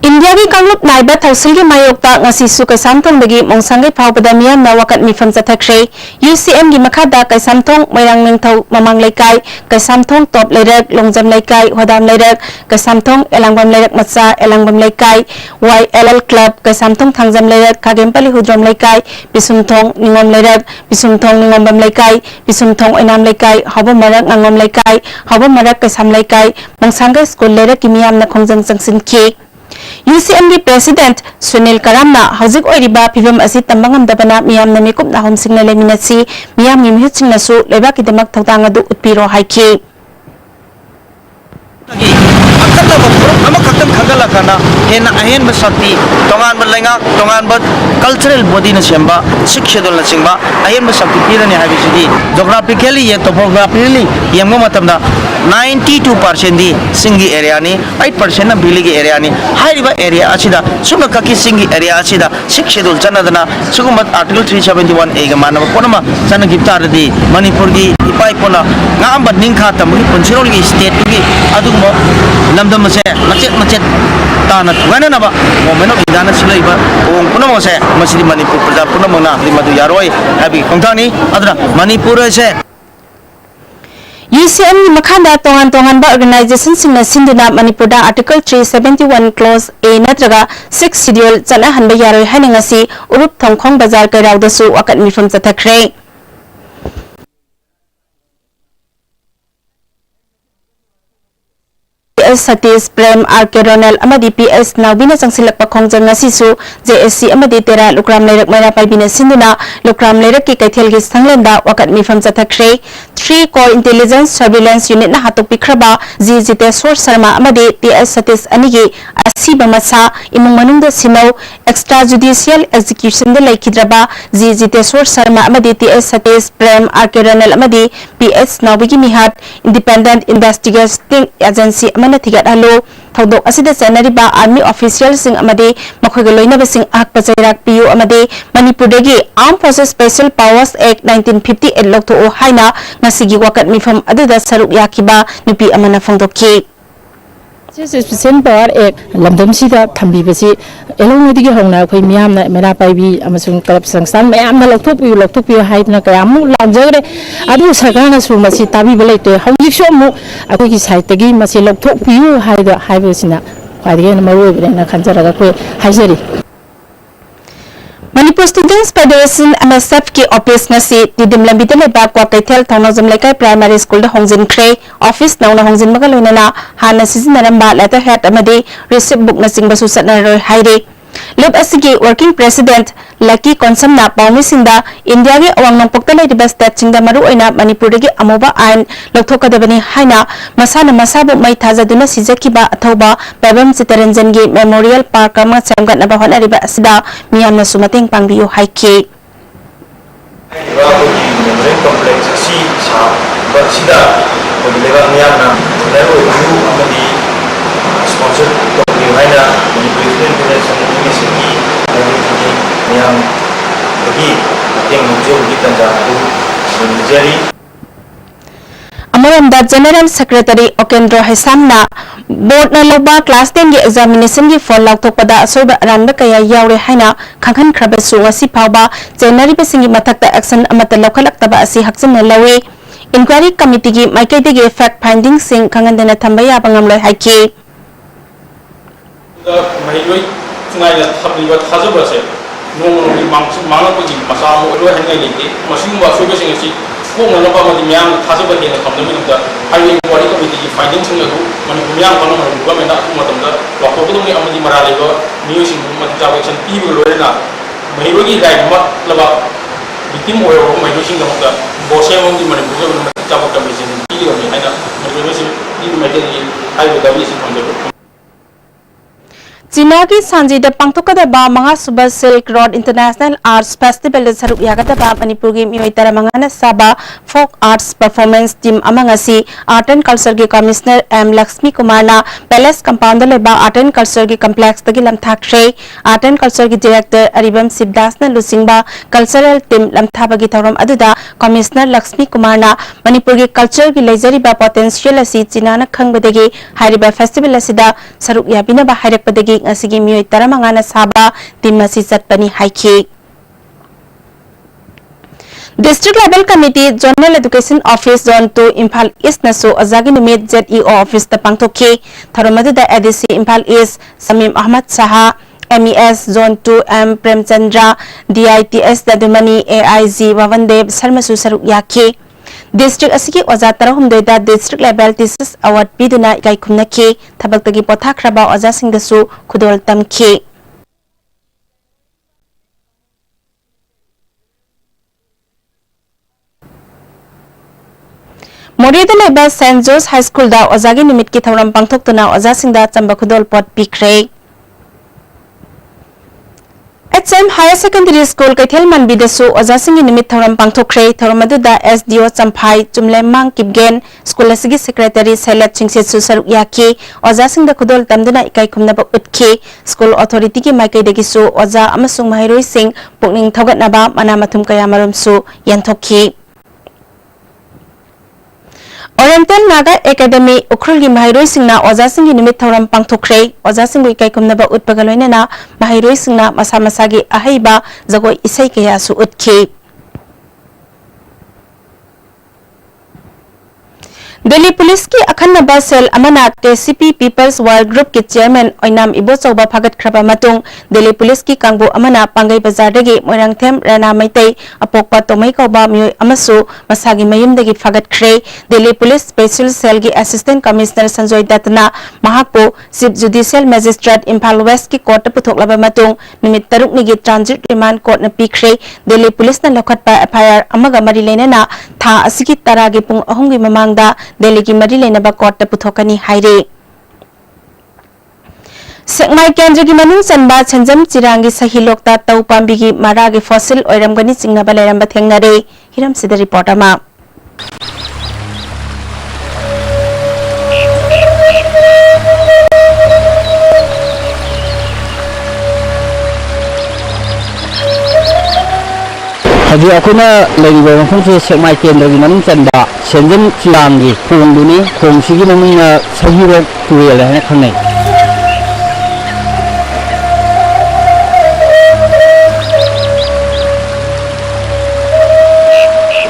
S1: इंडिया की कांगलुप नाइबा थौसल की मायोक्ता ngasi कैसामथोंग दगी मोंसांगे फावबदा मियामना वकत मिफम चथखरे UCM की मखादा कैसामथोंग मैरांग निंगथौ ममांग लेकाई कैसामथोंग टॉप लेरक लोंगजम लेकाई होदाम लेरक कैसामथोंग एलांगबम लेरक मचा Elangbam लेकाई YLL club कैसामथोंग Thangjam लेरक खागेमपली हुद्रम लेकाई बिसुमथोंग निंगोम लेरक बिसुमथोंग निंगोमबम लेकाई बिसुमथोंग ओइनाम लेकाई हबम मरक नांगोम लेकाई हबम मरक कैसाम लेकाई मोंसांगे school लेरक की मियामना खोंजंग चंगसिनखी UCM की प्रेसिडेंट सुनील करामना हौजिक ओइरिबा फिल्म असि तंबंगम दबना मियाम न मिकुप ना होमसिंग लेमिनसी मियाम नि मिहुचिंग नसु लेबा की दमक थौतांग अदु उत्पीरो हाइखी
S11: अहेन शक्ति तोान लेगा तोान कल्चरल बॉडी सिक्स शेड्यूल चिंब अहेन शक्ति पीरनी जोग्राफिकली टोपोग्राफिकली येंब 92% सिंगी एरिया 8% बिली एरिया एरिया सूम ककी सिंगी एरिया सिक्स शेड्यूल चलना सूम आर्टिकल 371 ए मानव पोनम चनगी तारदी मणिपुर की इपा इपोना गांब निंखा तमगी पुंसिरोल की स्टेट की लमदम से मचेत मचेत ताना थुगाननबा मोमेंट ऑफ इंडिया सिलेबा ओंग पुनमोसे मसिदि मणिपुर प्रजा पुनमना मधु यारोय हाबी खोंथानी अदरा मणिपुर से
S1: UCM की मखादा तोंगान तोंगान बा ऑर्गेनाइजेशन सिंगना सिंदुना मणिपुर दा आर्टिकल 371 क्लोज A नत्रगा 6 शेड्यूल चना हनबा यारोय हानिंगसी उरुप थंखोंग बाजार कैरावदसु वकत मिफम चथखरे PS Satish Prem RK Ronald amadi PS Naubina changsilak pakhongjang ngasisu JSC amadi tera lukram lerak maira paibina sinduna lukram lerak ki kaithel gi sanglenda wakat mifam chathakre 3 core intelligence surveillance unit na hatok pikraba Jiteshwar Sharma amadi PS Satish anigi asiba masa imung manungda sinau extrajudicial execution da laikhidraba Jiteshwar Sharma amadi PS Satish Prem RK Ronald amadi PS Naubigi mihat independent investigating agency थिगत हलो थौदोक असिदा चनरिबा army official सिंग अमदे मखोग लोइनब सिंग आकप जैराक पियु अमदे मणिपुर दगी armed forces special powers act 1958 लोकथो हाइना ngasiगी वकत मिफम अदुदा सरुक याखिबा नुपी अमना फोंदोकी
S12: स्पेशल पावर एक्ट लमदम सिदा थंबीबसी एलोंगदिगी होना अखोय मियामना मेरा पाइबी अमसुंग क्लब संस्थान मयामना लौथोपियो हाइदना कयामु लांजगरे अदु सरकारना सु मसी ताबीब लेते हौजिसो मु अखोयगी साइडतगी मसी लौथोपियो हाइबसिना ख्वाइदगी मरुबरेना खंजरगा अखोय हाइजरी
S1: मणिपुर स्टूडेंट्स फेडरेशन MSF की office ngasi didim lambi de leba kwa kaithel thonojam lekai primary school da hongjin khre office nauna hongjin maga loinana hana sizinaramba letter head amadi receipt book na singba su satna roi haire lub asigi working president Lucky Consamna Paumi Sinda India ge awang nongpokta leiriba state chingda maru oina Manipur ge amoba ain lokthokadabani haina masana masabu mai thajaduna sijakiba athoba Babam Sitaranjan ge Memorial Park ama chamgatna ba honariba asida miyamna sumateng pangbiyo haike
S10: complex si sa sida paglega miyamna daro yu amadi sponsor ko haina Manipur Federation ni yang bagi yang muncul di tanda menjadi
S1: Amaramda General Secretary Okendro Hesamna board na loba class 10 gi examination gi fall laukthokpada asoiba ranba kaya yaure haina khanghan khrabe su ngasi phawba January besingi mathakta action amata laukhalakta asi hakchan lawe inquiry committee gi maikaide gi fact finding sing khangandena thambaya bangamloi haiki
S13: mahiloi tungai la thabliba thajabase नोंगोंनि मांगलापगि मसामो ओलो हनगाय लेते मसिंगबा सोबेसिंग असि कोंगना लपा मदि म्याम थाजबा हेना खमदमिदा हाइवे इंक्वायरी कमिटी की फाइंडिंग सिंगु मनिपुर म्याम खमना गवर्नमेंट अकु मतमदा लखोगदोंनि अमदि मरा लेबा न्यूसिंग मदि जावेक्शन पीबो लोरेना महिरोगी राइट मतलब victim oil महिरोसिंग दमदा बोसेमोंदि मनिपुर गवर्नमेंट जाबा कमिशन पीगोनि हाइना महिरोसि पीबो मेटेरियल हाइवे दबिसि खमदो
S1: China ki Sanji da pangtokadaba mga suba Silk Road International Arts Festival da saruk yagadaba Manipur gi mioi tara mangana saba folk arts performance team amangasi art and culture gi commissioner M Lakshmi Kumar na palace compound leba art and culture gi complex tagi lamthakre art and culture gi director Aribam Sibdas na lusingba cultural team lamthaba gi thoram aduda commissioner Lakshmi Kumar na Manipur gi culture gi leizariba potential asi China na khangbadagi hariba festival asida saruk yabina ba hairakpadagi asigi mioi taramangana saba timasi chatpani haiki District Level Committee Zonal Education Office Zone 2 Imphal East naso azagi numit ZEO Office ta pangtokhi tharamadu da ADC Imphal East Samim Ahmad Saha MES Zone 2 M Premchandra DITS Dadumani AIG Wavandev Sarmasu saruk yaki District asigi oza tarahumdoi da District Level Thesis Award piduna ikai khumnaki thabaktagi pothakraba oza singdasu khudol tamki Morida leba St. Joe's High School da ozagi nimit ki thauram pangthoktuna oza singda chamba khudol pot pikre HM Higher Secondary School Kaithel Manbidasu oza singi nimit thauram pangthokre thauramadu da SDO Champhai Chumlemang Kipgen School asigi Secretary Sailat Chingse Susar Yaki oza singda khudol tamduna ikai khumnaba utki School Authority ki maikai dagisu oza amasung mahairoi sing pukning thogatnaba manamathum kaya marumsu yanthokhi Oriental Naga Academy Ukrul gi mahairoi singna oza singi nimit thauram pangthokre oza singui kai kumnaba utpagaloinena mahairoi singna masa masagi ahaiba jagoi isai kaya su utki Delhi Police ki akhanaba cell amana KCP People's World Group ki chairman Oinam Ibo Chauba phagat khraba matung Delhi Police ki kangbu amana Pangai Bazar dagi Moirangthem Rana Maitai apokpa tomai kauba mioi amasu masagi mayum dagi phagat khre Delhi Police Special Cell ki Assistant Commissioner Sanjoy Datna mahakpo Chief Judicial Magistrate Imphal West ki court puthoklaba matung nimit taruk ni gi transit remand court na pikre Delhi Police na lokhatpa FIR amaga mari leinana tha asigi taragi pung ahum gi mamangda Delhi ki mari leinaba court ta puthokani haire Sekmai Kendra ki manung chanba Chanjam Chirangi Sahi Lokta Tau Pambi ki Maragi fossil oiramgani chingnaba leiramba thengnare hiram sida report ama
S14: Hadi akuna lagi bawa fungsi Sekmai Kendra ki manung chanba Chanjam Chirangi khongduni khongsi ki manung Sahi Lok tuel hane khangai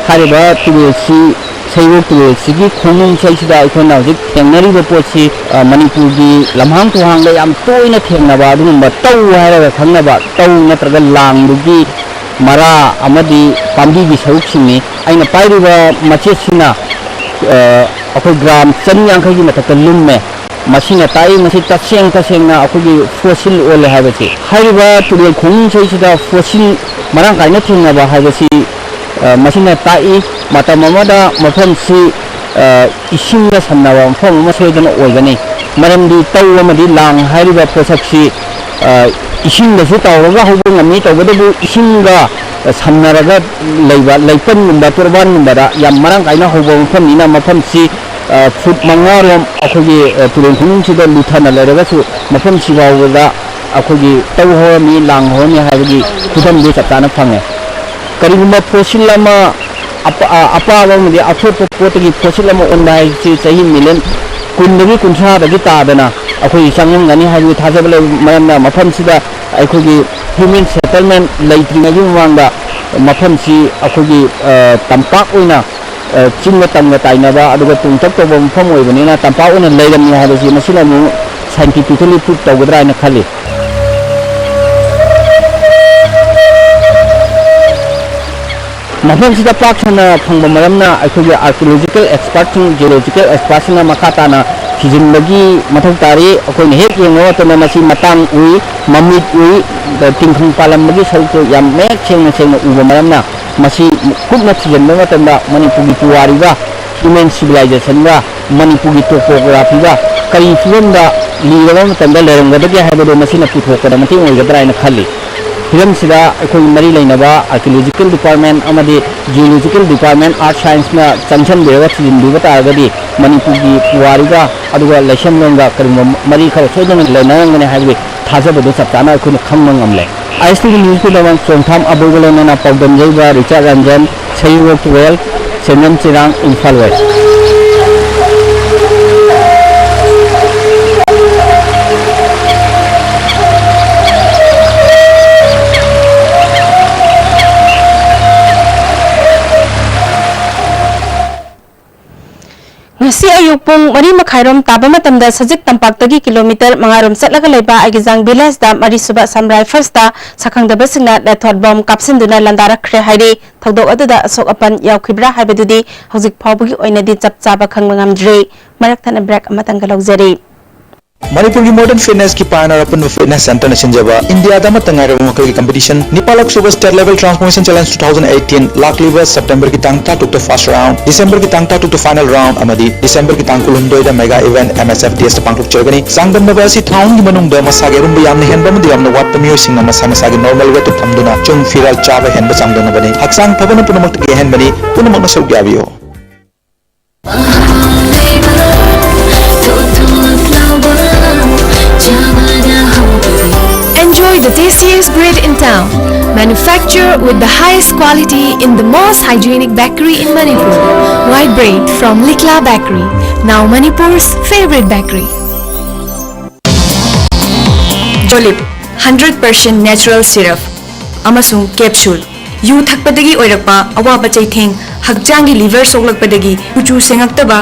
S14: Hariba tuwesi sayo tuwesi ki khonung saisida ikon na hojik thengnari ba potsi Manipur gi lamhang tuhang da yam toina thengnaba adumba tau hairaga khangnaba tau natraga langdugi mara amadi pambi gi saruksingi aina pairiba machesina akoi gram chanyangkhai gi mathakta lumme masina tai masi tasengna akoi fossil ole habati hariba tuwel khonung saisida fossil marang kaina thengnaba habasi masina tai matam amada mafam si isingna sannawa mafam ama soidana oigani maramdi tau amadi lang hariba posaksi isingda su tawraga hobo ngami tawbadabu isinga sannaraga leiba leipan numba turban numbara yam marang kaina hobo mafam ina mafam si foot mangarom akhogi tulen khunung sida luthana leraga su mafam si bawda akhogi tau ho mi lang ho ni habagi khudam de chaptana phange karigumba fossil lama apa awang di athot potagi fossil lama online chi chahi milen kundagi kunsa dagi tadana akhoi sangam gani haji thajabale maramna mafam sida akhoi human settlement laitrinagi mangda mafam si akhoi tampak oina chinga tamga tainaba aduga tungtak to mafam oibanina tampak oina leiram ni habasi masila mu scientifically prove tawgadra ina khali Mafam sida paksana phangba maramna akhoi archaeological expert geological expert na makatana hijinbagi mathau tari akhoi hek yengo to masi matang ui mamit ui tingkhang palambagi sauto yam mek chengna uba maramna masi kupna hijinba matanda Manipur gi puwari ba human civilization ba Manipur gi topography ba कई film लीरब मतलब लेरंगदगे हाइबदो मसिना पुथोकदा मतिंग ओइगदरा इन खल्ली film सिदा अखोई मरी लेनबा archaeological department अमदि geological department art science में चंचन बेगा थिंदुबा तारगदि मणिपुर की पुवारीगा अदुगा लेशन लोंगा करिम मरी खर सोदन लेनंगने हाइबे थाजबदो चप्ताना अखोई खंग नमले आईएसटी न्यूज़ के लवन सोंथाम अबोगलेना पौदम जैबा रिचा रंजन सैयो ट्वेल सेनम चिरांग Imphal west
S1: ngasi ayuk pung mari makhairom taba matamda sajik tampakdagi kilometer mangarom chatlaga leiba aigizang village da mari suba samrai first da sakhangdaba singna lathot bom kapsinduna landarakre hairi thogdok aduda asok apan yaukhibra haibadudi hojik phawbugi oinadi chapchaba khangmangamdre marakthana break amatanga logzari
S15: Manipur की modern fitness की pioneer अपन fitness centre नसिंजबा India दा मतंगारे मकल competition निपालक super state level transformation challenge 2018 लाखलीबा सितंबर की तांगता टुक तो फर्स्ट राउंड दिसंबर की तांगता टुक तो फाइनल राउंड अमदी दिसंबर की तांग कुलुंदोय दा मेगा इवेंट एमएसएफडीएस दा पांगथुक चरगनी सांगदम नबासी थाउन की मनुंग दा मसागे रुंब यामने हेनबा मदि यामने वाट मियो सिंग मसा मसागे नॉर्मल वेट थमदुना चुंग फिरल चाबा हेनबा सांगदन बने हक्सांग फबन पुनमक के हेनबनी पुनमक न सौग्याबियो
S16: Enjoy the tastiest bread in town, manufactured with the highest quality in the most hygienic bakery in Manipur. White bread from Likla Bakery, now Manipur's favorite bakery.
S17: Jolip 100% natural syrup amasung capsule yu thakpadagi oirakpa awaba chaitheng hakjangi liver soklakpadagi kuchu sengaktaba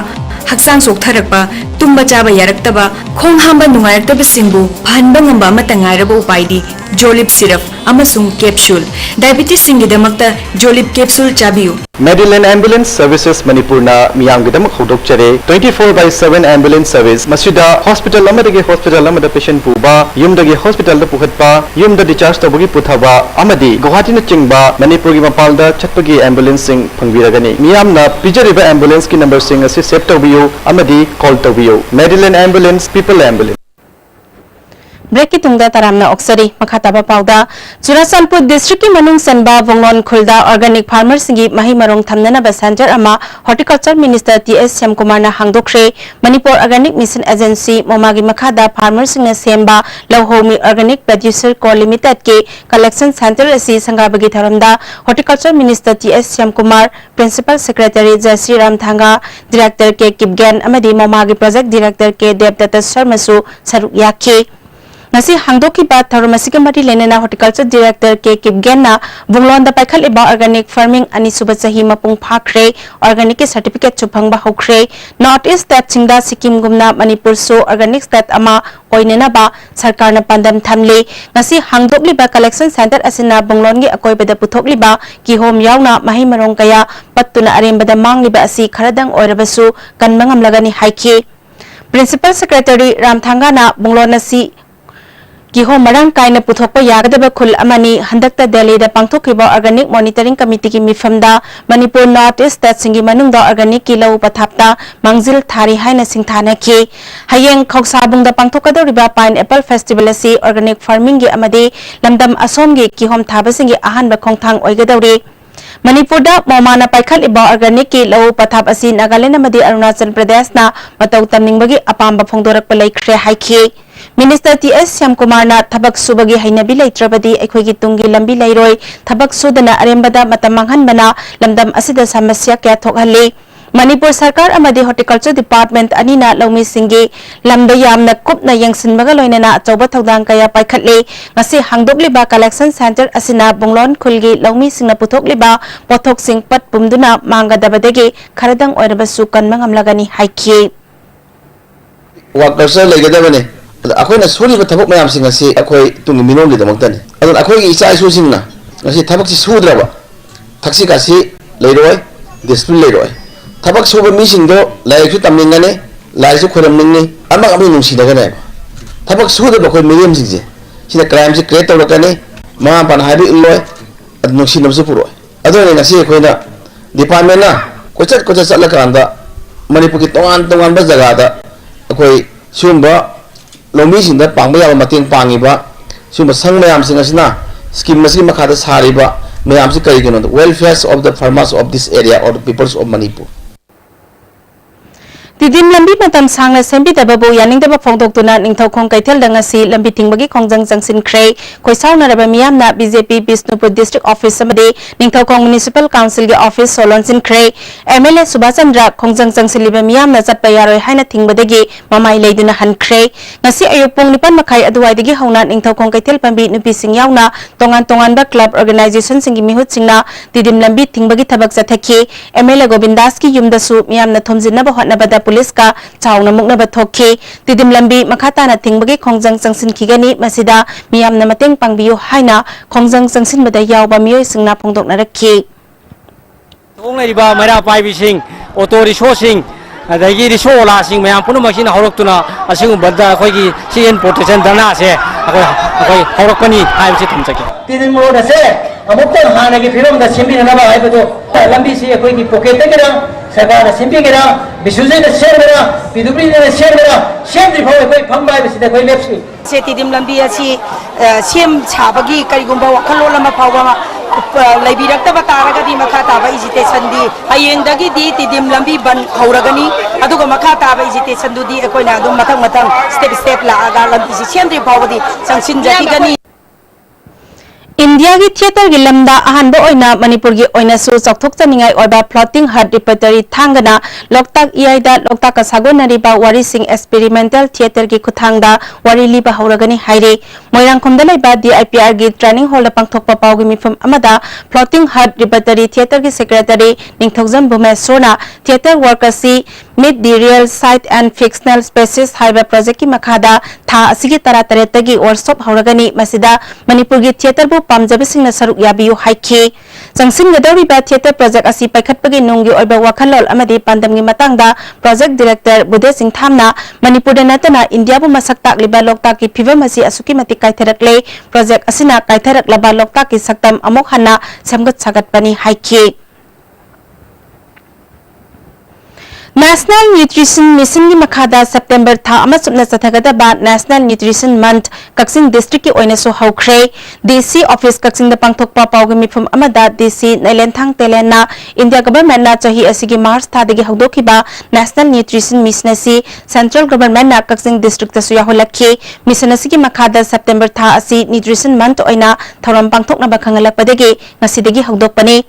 S17: haksang soktharakpa tumba chaba yaraktaba khong hamba nungairataba singbu phanba ngamba amata ngairaba upaidi Jolip syrup amasung capsule diabetes singidamakta Jolip capsule chabiyu
S15: Medillion Ambulance Services Manipur na miyam gidam khodok chare 24/7 ambulance service masida hospital amadagi hospital amada patient puba yumdagi hospital da pukhatpa yumda discharge tabagi puthaba amadi Guwahati na chingba Manipur gi mapalda chatpagi ambulance sing phangbiragani miyam na pijariba ambulance ki number sing asi save tabiyu amadi call tabiyu Medillion Ambulance People Ambulance
S1: break की तुंगदा तरामना ऑक्सरी मखाताबा पाउदा Churachandpur district की मनुंग सनबा वंगलोन खुलदा organic farmer सिंगी मही मरोंग थमनना centre अमा horticulture minister T S Shyamkumar ना हांगदोख्रे मणिपुर ऑर्गेनिक मिशन एजेंसी मोमागी मखादा फार्मर सिंगना सेंबा लौहोमी ऑर्गेनिक प्रोड्यूसर को लिमिटेड के कलेक्शन सेंटर असि संगाबगी थरमदा horticulture minister T S Shyamkumar principal secretary Jayashree Ramthanga director K Kipgen अमदी मोमागी प्रोजेक्ट डायरेक्टर के देवदत्त शर्मासु सरुक याखी ngasi hangdoki ba tharumasika mari lenena horticulture director ke kipgenna bunglonda paikal eba organic farming ani suba chahi mapung phakre organic ke certificate chuphangba hokre north east state singda sikkim gumna manipur so organic state ama oinena ba sarkarna pandam thamle ngasi hangdokli ba collection center asina bunglongi akoi beda puthokli ba ki home yauna mahi marong kaya pattuna arembada mangli ba asi kharadang oirabasu kanmangam lagani haiki principal secretary ramthanga na bunglona si किहो मरंग कायना पुथोकपा यागदबा खुल अमानी हंदकता दिल्ली दा पांगथोखिबा organic monitoring committee की मिफमदा Manipur north east state सिंगी मनुंगदा organic की लौ पथापता मंजिल थारी हाइना सिंथानखि हयेंग खौसाबुंगदा पांगथोकदौरिबा पाइनएप्पल फेस्टिवल असि ऑर्गेनिक फार्मिंग गी अमदि लमदम असोमगी किहोम थाबसिंगी अहानबा खोंथांग ओइगदौरि मणिपुर मोमाना पाइखल ऑर्गेनिक की लौ पथाप असि नागालैंड अमदि अरुणाचल प्रदेश ना मतौ तमनिंगबगी अपाम्बा फोंदोरकपा लैख्रे हाइखि मिनिस्टर टीएस श्यामकुमार ना थबक सुबगी हैनबी लैत्रबदी अखोगी तुंगी लंबी लैरोय थबक सुदना अरेंबदा मतम मांगहनबना लमदम असिदा समस्या क्या थोकहल्ली मणिपुर सरकार अमदि हॉर्टिकल्चर डिपार्टमेंट अनिना लौमी सिंगी लमद यामना कुपना यंगसिनबगा लोइनना अचौबा थौदांग कया पाइखटले ngasi hangdokliba collection center asina bunglon khulgi lौमी सिंगना पुथोकलिबा पोथोक सिंग पट पुमदुना मांगदबदगी खरदंग ओइरबसु कनमंगम लगनी हाइखि
S18: वर्कर्स लेगदबने अखोइना सुरिबा थबक मयाम सिंग असि अखोइ तुंग मिनोंगि दमक्तनि अदन अखोइगी इचा इसु सिंगना ngasi थबक सि सुद्रबा थक्सि कासि लेरोय डिसिप्लिन लेरोय थबक सुबा मिसिंगदो लाइकसु तमनिंगने लाइकसु खोरमनिंगनि अमक अमि नुंसिदगने थबक सुदबा अखोइ मिडियम सिंगजे सिना क्राइम से क्रिएट तौरकने मा पान हाबि इल्लोय अद नुंसिनबसु पुरोय अदोने ngasi अखोइना डिपार्टमेंट ना कोचत चलकांदा मणिपुर की तोंगान तोंगान जगह दा अखोइ सुंबा लोमी सिंदा पांगबा याबा मतेंग पांगिबा सुंबा संग मयाम सिंग असना स्कीम मसी मखादा सारिबा मयाम से करी गनो welfare of the farmers of this area और the peoples of Manipur
S1: Tidim lambi matam sangna sembi dababu yaning daba phongdokduna ningthau khong kaithel dangasi lambi tingbagi khongjang jangsin khrei khoisau naraba miyam na BJP Bisnupur district office amade ningthau khong municipal council ge office solonsin khrei MLA Subhachandra khongjang jangsin liba miyam na chatpa yaroi haina tingbadagi mamai leiduna han khrei ngasi ayupung 9 makhai aduwaidagi hauna ningthau khong kaithel pambi nupi sing yauna tongan ba club organization singi mihut singna tidim lambi tingbagi thabak chathaki MLA Govindas ki yumdasu miyam na thomjinna ba hotna bada police का चावना मुकना बथोखे तिदिम लंबी मखाता ना थिंगबगे खोंजंग जंगसिन खिगनी मसिदा मियाम ना मतेंग पांगबियो हाइना खोंजंग जंगसिन बदा यावबा मियोय सिंगना फोंदोकना रखी
S19: तोंगरिबा मरा पाइबि सिंग auto rickshaw सिंग अदगी rickshaw ओला सिंग मयाम पुनमसिन हरक्तुना असिगु Badda अखोगी CN protection दना से अखोय हरकनी हाइबसे थमसके
S11: तिदिम road से अमुक्तन हानगी फिरम दा सिंबिनबा हाइबदो लंबी से अखोगी पॉकेट तगरा सरकार सिंबिगरा बिसुजे दा शेरगरा पिदुबरी दा शेरगरा शेमदि फाव अखोय फंबा हाइबसे अखोय लेप्सी
S20: से तिदिम लंबी असि सेम छाबगी करिगुंबा वखलोल अमा फावबा लैबिरक्तबा तारगदि मखा ताबा इजिटेशन दि हयेंदगी दि तिदिम लंबी बन हौरगनी अदुगा मखा ताबा इजिटेशन दुदि अखोयना अदुम मथंग स्टेप लागा लंबी सि सेमदि फावबदि संसिन जतिगनी
S1: इंडिया की थिएटर की लमदा अहानबो ओइना मणिपुर की ओइना सु चौथोकचनिंगाई ओइबा floating hut repertory थांगना Loktak इयाइदा Loktak सागोनरिबा वारी सिंह एक्सपेरिमेंटल थिएटर की खुथांगदा वारी लिबा हौरगनी हाइरे मोइरांखोमदा लेबा DIPR की ट्रेनिंग हॉल पांगथोकपा पावगी मिफम अमदा फ्लोटिंग हट रिपर्टरी थिएटर की सेक्रेटरी निंगथौजम बुमेश्वरना theatre workers Meet the real site and fictional spaces हाइबा प्रोजेक्ट की मखादा था असिगी तरा तरेतगी वर्कशॉप हौरगनी मसिदा मणिपुर की थिएटर बु पामजबसिंगना सरुक याबियु हाइखी संगसिन गदौरिबा थिएटर प्रोजेक्ट असि पाइखटपगी नोंगी ओइबा वखलोल अमदी पांदमगी मतंगदा प्रोजेक्ट डायरेक्टर बुदे सिंह थामना मणिपुर नतना इंडिया बु मसक ताकलिबा लोकताक की फिवम असि असुकी मति काइथरकले प्रोजेक्ट असिना काइथरकलबा लोकताक की सक्तम अमुक हन्ना समगत सगतपनी हाइखी नेशनल न्यूट्रिशन मिशन की मखादा सितंबर था अमसुना चथगदबा national nutrition month Kakching district की ओइनसु हौख्रे DC ऑफिस कक्सिंग द पांगथोकपा पावगी मिफम अमदा DC नैलेंथांग तेलेना इंडिया गवर्नमेंट ना चाही असिगी मार्च थादगी हौदोखिबा नेशनल न्यूट्रिशन मिशन असि सेंट्रल गवर्नमेंट ना कक्सिंग डिस्ट्रिक्ट तसु याहोलखि मिशन असिगी मखादा सितंबर था असि न्यूट्रिशन मंथ ओइना थौरम पांगथोकना बखंगलकपदगी ngasiदगी हौदोकपने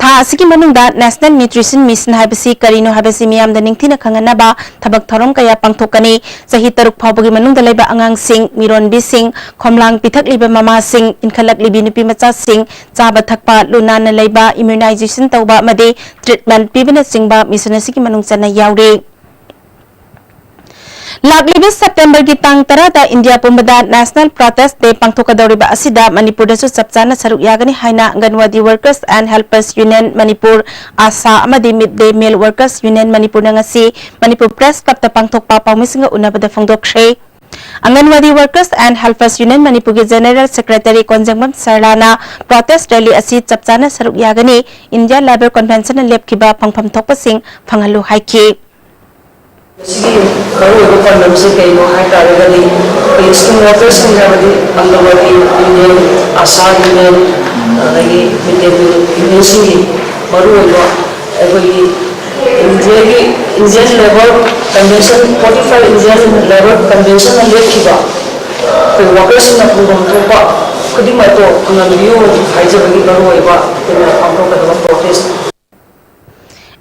S1: था असिगी मनुंगदा नेशनल न्यूट्रिशन मिशन हाइबसि करिनो हाइबसि मियामदा निंगथिना खंगनबा थबक थौरम कया पांगथोकनी सही तरुक फावबगी मनुंगदा लेबा अंगांग सिंह मिरोनबी सिंह खोमलांग पिथकलिबा मामा सिंह इनखलकलिबी नुपी मचा सिंह चाबा थकपा लुनाना लेबा इम्यूनाइजेशन तौबा मदे ट्रीटमेंट पीबना सिंगबा मिशन असिगी मनुंग चना यावरे लाकलिबे सितंबर की तांग तरदा इंडिया पुंबदा नेशनल प्रोटेस्ट डे पांगथोकदौरिबा असिदा मणिपुर दसु चपचाना सरुक यागनी हाइना anganwadi workers and helpers union Manipur Asha अमदी mid day meal workers union Manipur नंगसी मणिपुर प्रेस क्लब ता पांगथोकपा पावमिसिंग उनबदा फोंदोखरे anganwadi workers and helpers union Manipur के जनरल सेक्रेटरी कोंजंगमम सरलाना प्रोटेस्ट रैली असि चपचाना सरुक यागनी इंडिया लेबर कन्वेंशन लेपखिबा फंगफम थोकपसिंग फंगहलु हाइखि
S21: प्रॉब्लम से कई skill workers anganwadi union Asha union union Indian labour convention 45 Indian labour convention लेखिबा वर्कर्स खुदिम हाइजबगी protest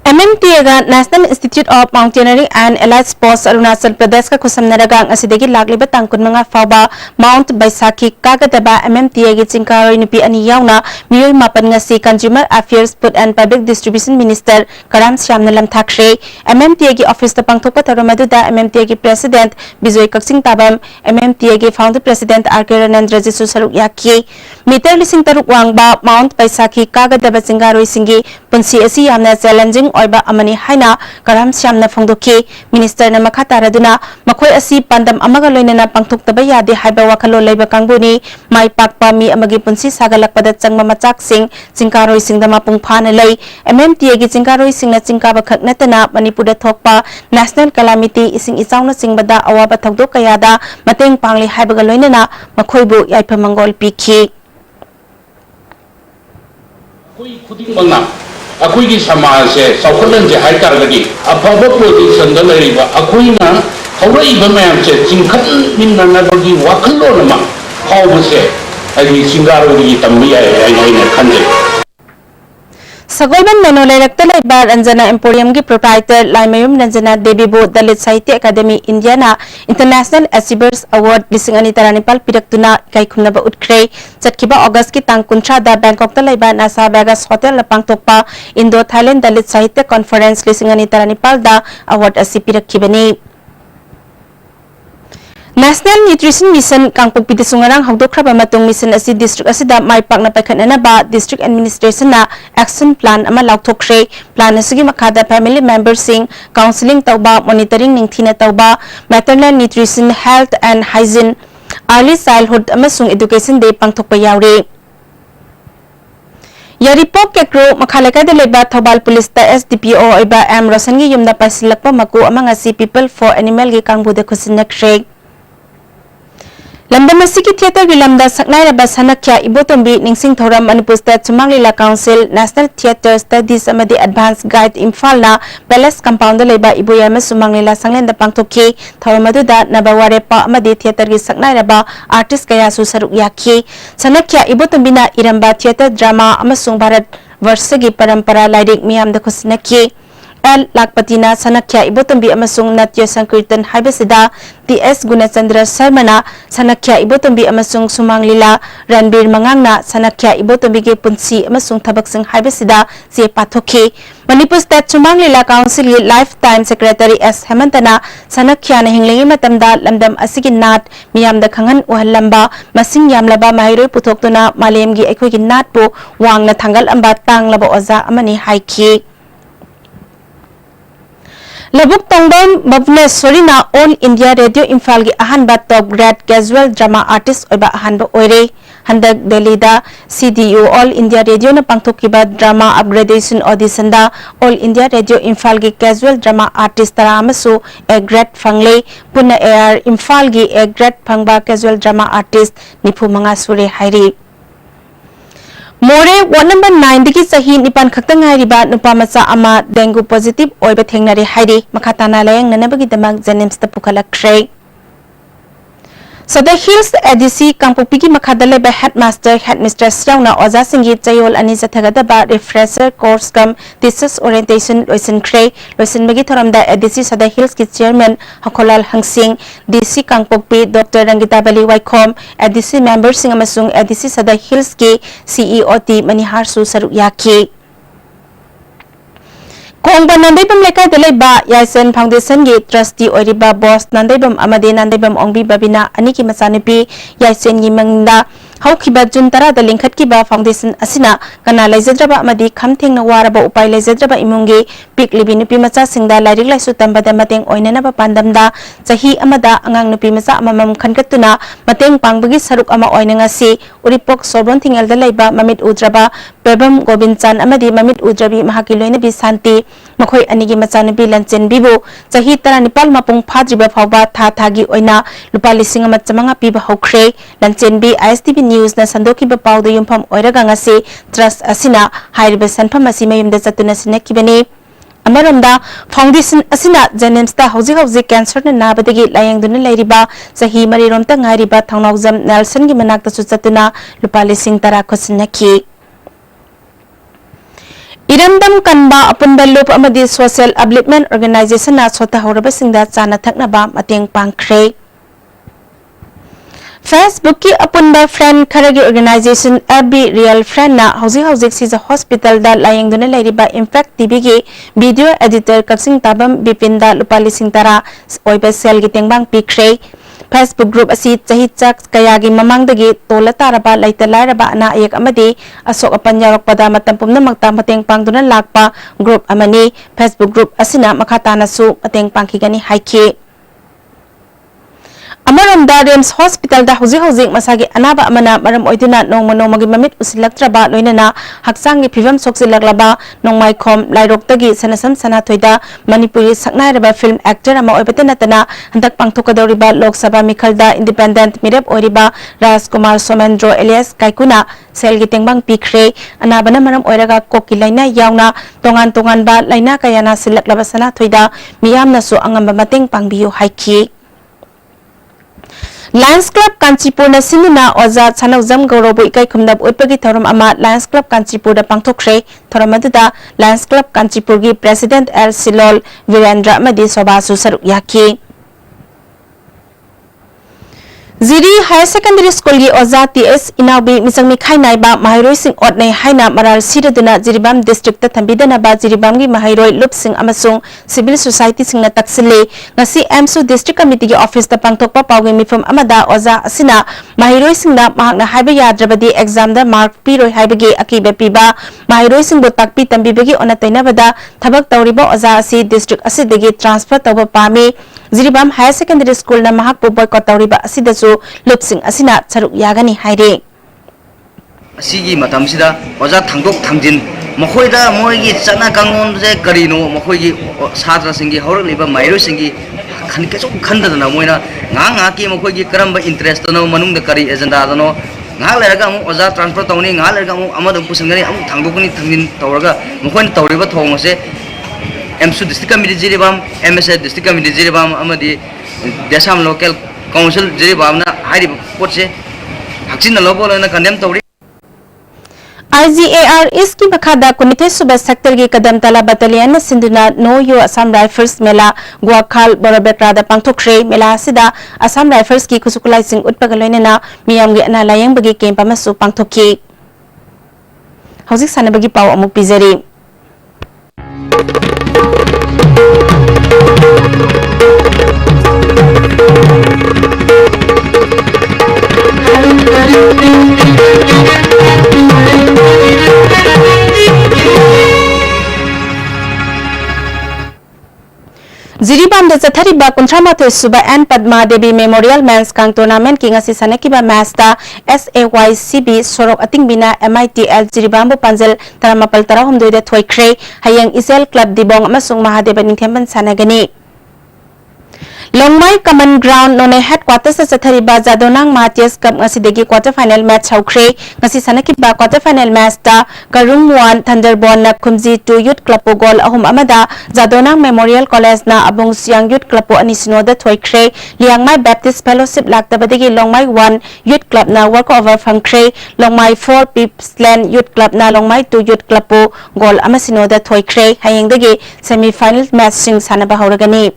S1: MMTA ga National Institute of Mountaineering and Allied Sports Arunachal Pradesh ka khusamnaraga asidagi lagliba tangkun manga fawba Mount Baisakhi kagadaba MMTA gi chingkaroi nupi ani yauna miyoi mapan ngasi Consumer Affairs Food and Public Distribution Minister Karam Shyamna Lamthakre MMTA gi office ta pangthokpa tharomaduda MMTA gi President Bijoy Kaksing Tabam MMTA gi Founder President R.K. Ranandra ji susaruk yaki meter lising taruk wangba Mount Baisakhi kagadaba chingkaroi singi punsi asi yamna challenging oiba amani haina karam syamna phongdoki minister na makha taraduna makhoi asi pandam amaga loinana pangthuktaba yade haiba wakhalo leiba kangbuni mai pakpa mi amagi punsi sagalakpada changma machak sing chingkaroi singdama pungphana lei MMTA gi chingkaroi singna chingkaba khaknatana manipur da thokpa national calamity ising ichawna singbada awaba thokdok kayada mateng pangli haibaga loinana makhoibu yaipa mangol pikhi
S3: खुदिंगमंगना अखुईगी समाज से सौखलन जे high तारगदी अफब position the लरिबा अखुईना हौरइबा मयाम से चिंखन मिननबगी वाखलोनमा हावबसे अगी सिंगारोगी तंबी आइने खंजे
S1: Sagolban Nanolerakta Laiba Ranjana Emporium की proprietor Laimayum Ranjana Devi Bo Dalit Sahitya Academy India na International Achievers Award Lisingani Taranipal Piraktuna Kaikhumnaba Utkre Chatkiba August ki tang kuntra da Bangkok ta Laiba Nasa Vegas Hotel Lapang Tokpa Indo Thailand Dalit Sahitya Conference Lisingani Taranipal da Award asi pirakkibani National Nutrition Mission Kangpok Pitisungarang Hagdokraba Matung Mission asi district asida mai pakna paikhatna ba district administration na action plan ama laukthokre plan asigi makhada family members sing counseling tauba monitoring ningthina tauba maternal nutrition health and hygiene early childhood amasung education day pangthokpa yaure Yaripok Kekro Makhalaka de Leba Thobal Police ta SDPO iba M Rosangi yumna pasilakpa maku amang asi people for animal gi kangbu de khusinakre Lambda Masiki Theatre Vilamda Saknai Raba Sanakya Ibotombi Ningsing Thoram Manipur State Sumanglila Council National Theatre Studies Amadi Advanced Guide Imphal na Palace Compound Leba Ibuyama Sumanglila Sanglenda Pangtoki Thawamaduda Nabaware Pa Amadi Theatre gi Saknai Raba Artist Kaya Su Saruk Yaki Sanakya Ibotombi na Iramba Theatre Drama Amasung Bharat Varsagi Parampara Lairik Miyam da Khusnaki L. Lakpatina Sanakya Ibotombi Amasung Natya Sankirtan Haibasida DS Gunachandra Sarmana Sanakya Ibotombi Amasung Sumanglila Ranbir Mangangna Sanakya Ibotombi ge Punsi Amasung Tabaksing Haibasida Si Pathoki Manipur State Sumanglila Council gi Lifetime Secretary S. Hemantana Sanakya na hinglingi matamda lamdam asigi nat miyamda khangan uhalamba masing yamlaba mahiroi puthokuna malemgi ekhoigi natpu wangna thangal amba tanglaba oza amani haiki Labuk Tongdom Bhavneswari na All India Radio Imphal gi ahanba top grade casual drama artist oiba ahanba oire handak Delhi da CDU All India Radio na pangthokiba drama upgradation audition da All India Radio Imphal gi casual drama artist tara amasu a grade phangle punna air Imphal gi a grade phangba casual drama artist nipu manga sure hairi More one number 9 digi sahi nipan khaktang riba nupa macha ama dengue positive oiba thengnare hairi makhatana layang nanabagi damag Jenims ta pukhalakre Sada Hills ADC Kangpokpigi makhadale ba headmaster headmistress yauna oja singi chayol ani jathagada ba refresher course kam thesis orientation loisin kre loisin bagi thoramda ADC Sada Hills ki chairman Hakolal Hangsing DC Kangpokpi Dr Rangita Bali Waikhom ADC member sing amasung ADC Sada Hills ki CEO T Manihar Su Saruk Yaki Kongba Nandaibam Leka Deleba Yaisen Foundation gi trustee Oriba boss Nandaibam Amade Nandaibam Ongbi Babina Aniki Masanipi Yaisen gi mangda Haukiba Jun Tara da Linkhat Kiba Foundation Asina Kana Laizadraba Amadi Khamtheng na waraba upai Laizadraba Imungi Pik Libi Nupi Macha Singda Lairik Laisu Tambada Mateng Oinanaba Pandamda Chahi Amada Angang Nupi Macha Amamam Khankatuna Mateng Pangbagi Saruk Ama Oinangasi Uripok Sorbon Thingal da Laiba Mamit Udraba Bebam Gobinchan Amadi Mamit Udrabi Mahakiloinabi Santi Makhoi Anigi Machanubi Lanchen Bibu Chahi Tara Nipal Mapung Phadriba Phawba Tha Thagi Oina Lupa Lising Ama Chamanga Piba Hokre Lanchen Bi ISTV News na sandoki ba pawda yumpam oiraga ngasi trust asina hairiba sanpham asi mayumda chatuna sinakibani amaramda foundation asina Jenims ta hauji cancer na nabadagi layangduna lairiba sahi mari romta ngairiba thangnaujam Nelson gi manakta su chatuna lupa lising tara khosinaki Irandam Kanba Apunba Loop Amadi Social Upliftment Organization na sota horaba singda chana thakna ba mateng pangkre Facebook ki apunba friend kharagi organization FB Real Friend na hauji si hospital da layang duna lairiba Impact TV gi video editor Kaksing Tabam Bipinda Lupali Singtara oiba sel gi tengbang pikre Facebook group asi chahi chak kayagi mamangdagi tola taraba laita lairaba ana ayek amadi asok apan yarakpada matam pumnamakta mateng pangduna lakpa group amani Facebook group asina makhatana su mateng pangkigani haiki Amaramda Rems Hospital da huzi masagi anaba amana maram oiduna nongmagi mamit usilaktraba loinana haksangi phivam soksilaklaba nongmai khom lairokdagi sanasam sanathoida Manipuri saknairaba film actor ama oibatena tana handak pangthokadoriba Lok Sabha mikhalda independent mirep oiriba Rajkumar Somendro alias Kaikuna selgi tengbang pikre anabana maram oiraga kokilaina yauna tongan ba laina kayana silaklaba sanathoida miyamna so angamba mateng pangbiyo haiki Lions Club Kanchipur na sinuna oza chanauzam gaurobu ikai khumdab utpagi thoram ama Lions Club Kanchipur da pangthokre thoram aduda Lions Club Kanchipur gi President L Silol Virendra amadi sobasu saruk yaki Ziri Higher Secondary School gi oza TS Inaubi misangmi khainai ba mahairoi sing otnai haina marar siraduna Jiribam district ta thambidana ba Jiribam gi mahairoi lupsing amasung civil society singna taksile ngasi MSU district committee gi office ta pangthokpa pawgi mifam amada oza asina mahairoi singna mahakna haiba yadrabadi exam da mark piroi haibagi akiba piba mahairoi singbo takpi tambibagi onataina bada thabak tawriba oza asi district asidagi transfer tawba pami Jiribam Higher Secondary School na mahakpo boycott tawriba asidasu lupsing asina charuk yagani haire
S11: asigi matamsida oja thangdok thangjin mohoida moigi chana kangon je karino mohoigi satra singi horliba mairo singi khan ke chok khanda na moina nga ki mohoigi karamba interest no manung da kari agenda no nga leraga mu oja transfer tawni nga leraga mu amadu pusangani amu thangdokni thangjin tawraga mohoin tawriba thongose MSU district committee Jiribam MSA district committee Jiribam amadi Desam local council Jiribam na hari potse haksin lobo na condemn tawri
S1: IGAR iski makhada kunithe suba sector gi kadam tala battalion sinduna no yo Assam Rifles mela Guakhal Borobekra da pangthokre mela sida Assam Rifles ki kusukulai sing utpagaloinena miyam gi ana layang bagi camp amasu pangthokki hauzik sanabagi paw amuk pizari Jiribam da chathariba kunthamathoi suba N Padma Devi Memorial Men's Kang Tournament ki ngasi sanakiba match da SAYCB sorok atingbina MITL Jiribam bu panjal taramapal tarahumdoi da thoikre hayang Isel Club Dibong amasung Mahadeva ningthemban sanagani Longmai Common Ground none headquarters sa chathariba Jadonang Matias Cup ngasidegi quarter final match haukre ngasi sanakiba quarter final match da Karung 1 Thunderball na Khumji 2 Youth Club po goal ahum amada Jadonang Memorial College na Abung Siang Youth Club po anisino da thoikre Liangmai Baptist Fellowship laktabadegi Longmai 1 Youth Club na walkover phangkre Longmai 4 Pipsland Youth Club na Longmai 2 Youth Club po goal amasino da thoikre hayengdegi semi final match sing sanaba hauragani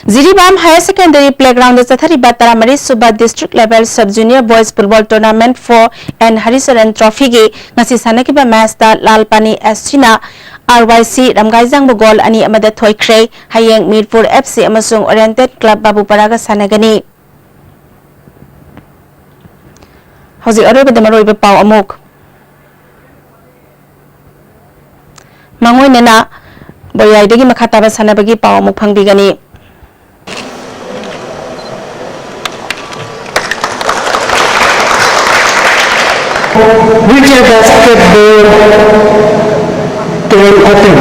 S1: Jiribam Higher Secondary Playground chathariba taramari suba district level sub junior boys football tournament for and Harisaran Trophy gi ngasi sanakiba match da Lalpani SC na RYC Ramgaijang bu goal ani amada thoikre hayeng Mirpur FC amasung Oriented Club Babuparaga sanagani Hoji aroiba damaroi ba paw amuk Mangoi nena boyai degi makhataba sanabagi paw amuk phangbigani
S4: Wheelchair basketball team open.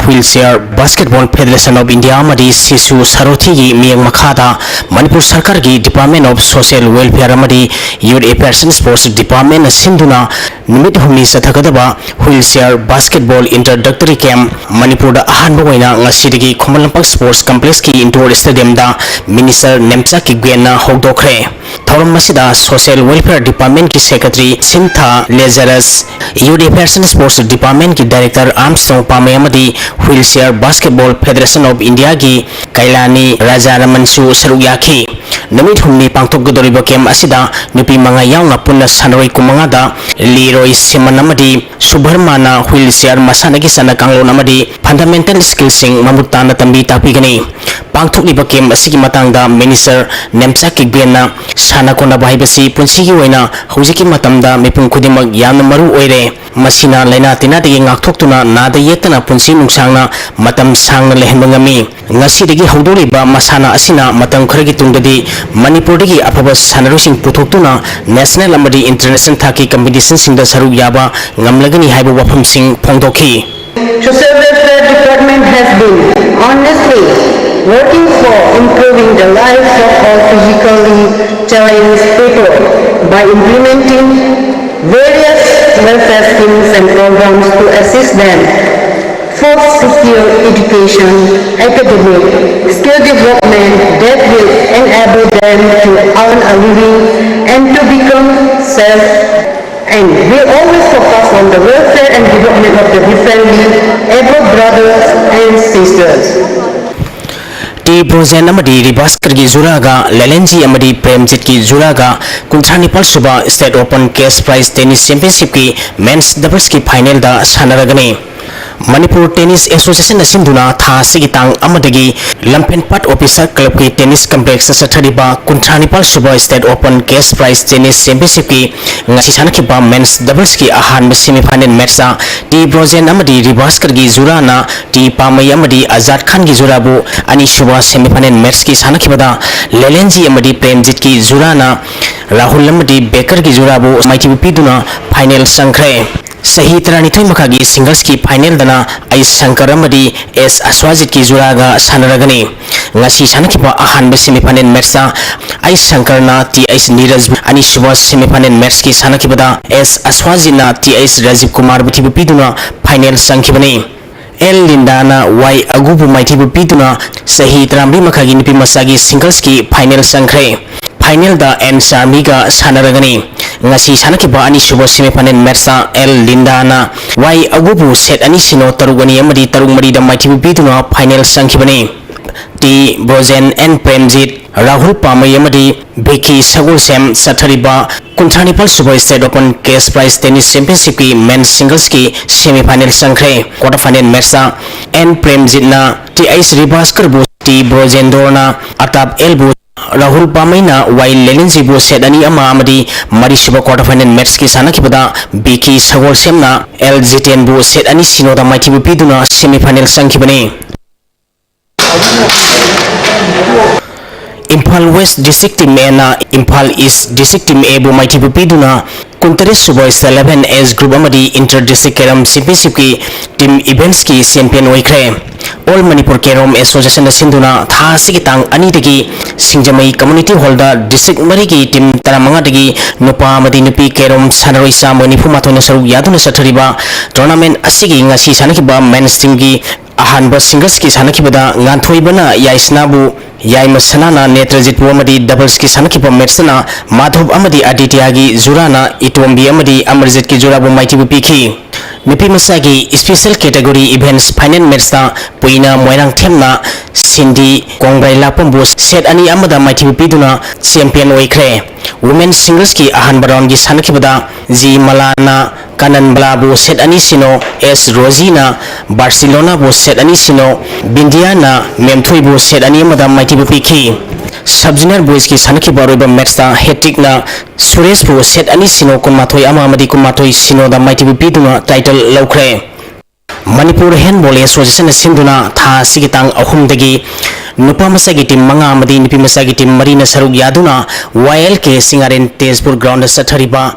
S22: Wheelchair Basketball Federation of India amadi Sisu Sarothi gi miyang makhada Manipur Sarkar gi Department of Social Welfare amadi Youth Affairs and Sports Department sinduna numit humni sathakadaba Wheelchair Basketball Introductory Camp Manipur da ahanba oina ngasidagi Khomalampak Sports Complex ki indoor stadium da Minister Nemcha ki gena hogdokre Thoram masida Social Welfare Department ki Secretary Sintha Lazarus Youth Affairs and Sports Department ki Director Armstrong Pame amadi Wheelchair Basketball Federation of India ki Kailani Raja Ramansu saruk yaki नुमित हुमनी पांथोकगदोरिबा game असिदा नुपी मंगा यावना पुन्ना सानरोई कुमंगादा लीरोई सिमन अमदी सुभरमाना व्हील चेयर मसानगी सना कांगलोन अमदी फंडामेंटल स्किल्सिंग ममुताना तंबी तापीगनी पांथोकलिबा गेम असिगी मतंगदा मिनिस्टर नेमचा किगबेना साना कोना बाहिबसी पुंसिगी ओइना हौजिकी मतमदा मिपुं खुदिमक यामना मरु ओइरे मसिना लेना तिना दगी ngakthoktuna nada yetana punsi nungchangna matam sangna lehenba ngami ngasidagi haudoриba masana asina matam kharagi tungdadi manipurdagi afaba sanarusing puthokhtuna national amadi international thaki competition singda saruk yaba ngamlagani haiba wafamsing phongdokhi.
S4: Social Welfare Department has been honestly working for improving the lives of all physically challenged people by implementing various welfare schemes and programs to assist them for secure education, academic, skill development that will enable them to earn a living and to become self. And we always focus on the welfare and development of the differently able brothers and sisters.
S22: Di Brozen amadi Ribaskar ki Zuraga, Lelenji amadi Premjit ki Zuraga, Kunthanipal Suba State Open Cash Prize Tennis Championship ki Men's Doubles ki Final da sanaragani. Manipur Tennis Association Sinduna tha sigitang amadagi Lampenpat Officer Club ki Tennis Complex Sathariba Kunthanipal Suba State Open Cash Prize Tennis Championship ki ngasi sanakhiba Men's Doubles ki ahan semi final match Di Brozen amadi Ribaskar ki Zurana Di Pamay amadi Azad Khan ki Zurabu ani suba semi final match ki sanakibada Lelenji amadi Premjit ki Zurana Rahul amadi Baker ki Zurabu maiti piduna final sangkhre. Sahi Taranithoi Makagi Singles ki final dana Ais Shankar amadi S Aswajit ki Zuraga sanaragani ngasi sanakiba ahan semi final match Ais Shankar na T Ais Neeraj ani suba semi final match ki sanakibada S Aswajit na T Ais Rajiv Kumar buthi piduna final sangkhibani. El Lindana Y Agubu maitibu piduna Sahi Tarambi Makagi nipi masagi singles ki final sangkhre. Final da N Sharmiga sanaragani ngasi sanakiba ani suba semi final match El Lindana Y Agubu set ani sino tarugani amadi tarugmari da maitibu piduna final sangkhibani. Di Brozen N Premjit Rahul Pamay amadi Becky Sagulsem Sathariba Kunthanipal Suba State Open Cash Prize Tennis Championship ki Men's Singles ki semi final sangkhre. Quarter final match N Premjit na T Ais Ribaskar bu Di Brozen Dorna Atab Elbu Rahul Pamay na Y Lelenji bu set ani ama amadi mari suba quarter final match ki sanakibada Becky Sagulsem na L Jiten bu set ani sino da maiti bu piduna semi final sangkhibani. Imphal West District Team A na Imphal East District Team A bu maiti piduna Kuntaris Suboy 11 as Group amadi Inter District Carom Championship ki Team Events ki champion oikre. All Manipur Carom Association Sinduna tha sigitang ani dagi Singjamai Community Hall da District Mari ki Team Taramanga dagi Nupa amadi Nupi Carom Sanaroi sa Manipu matona saru yaduna sathariba tournament asigi ngasi sanakiba mainstream ki ahanba singles ki sanakibada nganthoibana yaisnabu yaima sanana Netrajit amadi doubles ki sanakiba matchna Madhav amadi Aditya gi Zurana Itombi amadi Amarjit ki Zurabu maitibu pikhi. Nipi masagi special category events final match ta Puina Moirang Themna Cindy Kongbai Lapambu set ani amada maitibu piduna champion oikre. Women singles ki ahan round gi sanakibada G Malana Kanan Blabu set ani sino S Rosina Barcelona bu set ani sino Bindiana Memthui bu set ani amada maitibu pikhi. Sub-junior boys ki sanaki baroiba match ta hat-trick na Suresh bu set ani sino kunmathoi ama amadi kunmathoi sino da maitibu piduna title laukre. Manipur Handball Association sinduna tha sigitang ahumdagi Nupa Masagi team manga amadi nipi masagi team marina saruk yaduna YLK Singaren Tezpur ground sathariba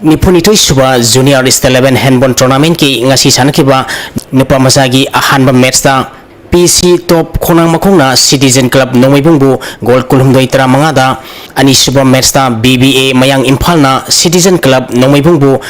S22: Nipunitoi Suba Junior State 11 Handball Tournament ki ngasi sanakiba Nupa Masagi ahanba match ta PC Top Khonang Makongna Citizen Club Nomaibungbu Gold Kulhumdoi Tara Mangada ani suba match ta BBA Mayang Imphal na Citizen Club Nomaibungbu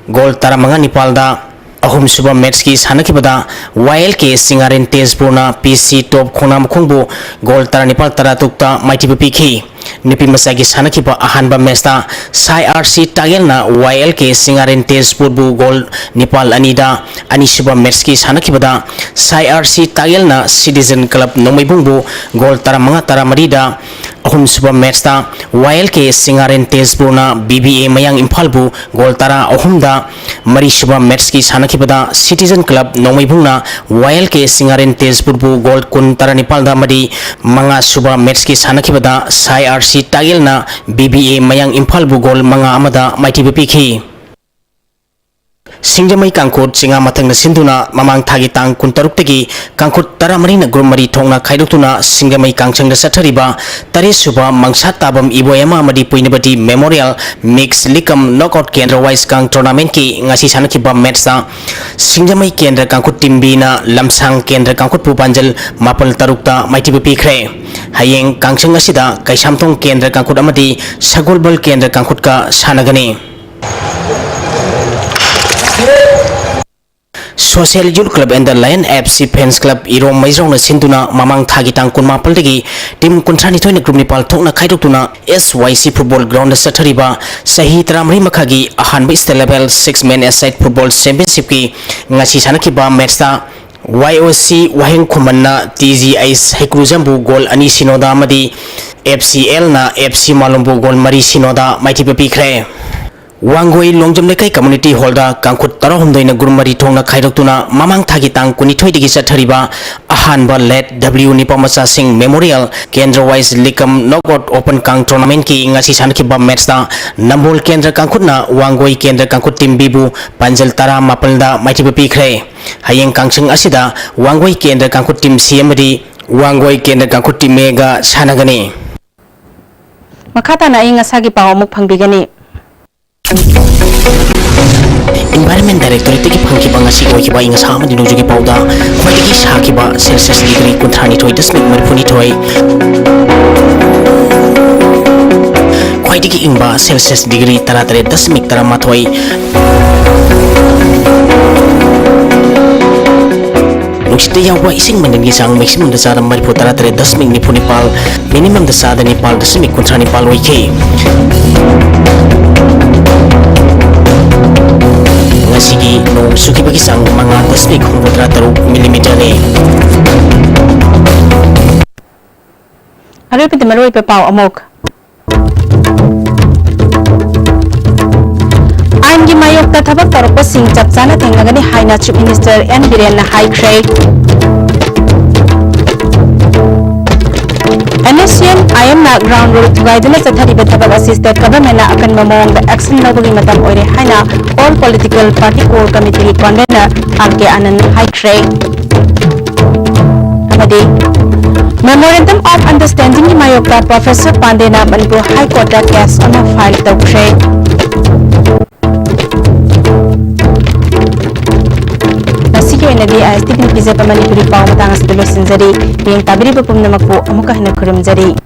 S22: Gold Tara Manga Nipal da ahum suba match ki sanakibada YLK Singaren Tezpur na PC Top Khonang Makongbu Gold Tara Nipal Tara Tukta maitibu pikhi. Nipi masagi sanakiba ahanba mesta Sai RC Tagelna YLK Singaren Tezpur bu gol Nepal anida anisuba match ki sanakibada Sai RC Tagelna Citizen Club Nomaibung bu gol taramanga taramarida ahum suba match ta YLK Singaren Tezpur na BBA Mayang Imphal bu gol tara ahumda mari suba match ki sanakibada Citizen Club Nomaibung na YLK Singaren Tezpur bu gol kun tara Nepal da mari manga suba match ki sanakibada Sai RC Tagelna BBA Mayang Imphal bu gol manga amada maiti bpk Singjamai Kangkut singa mathangna sinduna mamang thagi tang kuntaruk tegi Kangkut taramari na grumari thongna khaidoktuna Singjamai Kangchangda sathariba tare suba mangsa tabam iboyama amadi puinabati memorial mix likam knockout kendra wise kang tournament ki ngasi sanakiba match ta Singjamai kendra Kangkut timbi na lamsang kendra Kangkut pupanjal mapal tarukta maiti bpikre hayeng kangchang asida kaisamthong kendra Kangkut amadi sagolbal kendra Kangkut ka sanagani Social Youth Club and the Lion FC Fans Club Iro Maizong na sinduna mamang thagi tang kun mapal degi tim kuntrani toina group Nepal thokna khaidokuna SYC football ground sathariba sahi tramri makhagi ahanba state level 6 men aside football championship ki ngasi sanakiba match ta YOC Waheng Khumanna TGIS Hekrujambu gol ani sinoda amadi FCL na FC Malumbu gol mari sinoda maiti bpikre Wangoi Longjam Lekai Community Hall da Kangkut Tarahumdai na Gurumari Thongna Khaidoktuna mamang thagi tang kunithoi degi sathariba ahanba let W Nipamasa Singh Memorial Kendra wise Likam Knockout Open Kang Tournament ki ngasi sankiba match da Nambol Kendra Kangkutna Wangoi Kendra Kangkut Team Bibu Panjal Tara Mapalda maiti bpikre hayeng kangchang asida Wangoi Kendra Kangkut Team CMD Wangoi Kendra Kangkut Team Mega sanagani
S1: Makata na inga sagi pa omuk pangbigani
S22: Environment Directorate ki phangki bangasi ko ki ba inga sama dinu jugi pauda khwai sa ki ba Celsius degree kunthani thoi dasmik marphuni thoi khwai ki ingba Celsius degree taratare dasmik tarama thoi Nuksite yawa ising mandangi sang maximum da sada mariphu taratare dasmik nipu Nepal minimum da sada Nepal dasmik kunthani Nepal oike Ngasigi no suki bagi sang mga dasmik hunggotra taruk milimeter ni
S1: Aroy pati maroy pa pao amok Ayn gi mayok ta thabak tarok pa sing chapchana thengagani haina chief minister N Biren na high grade NSCN IM na ground rule thugaiduna chathariba thabak assisted government na akan mamong the action nobagi matam oire haina all political party core committee convener RK Anand high grade amadi Memorandum of Understanding ni mayokta Professor Pandena Manipur High Court case on a file tawkre Nasiki oinadi ISTP ni pizza pa Manipuri pao matangas tulo sinjari yung tabiri pa pumnamakpo amuka hinakurum jari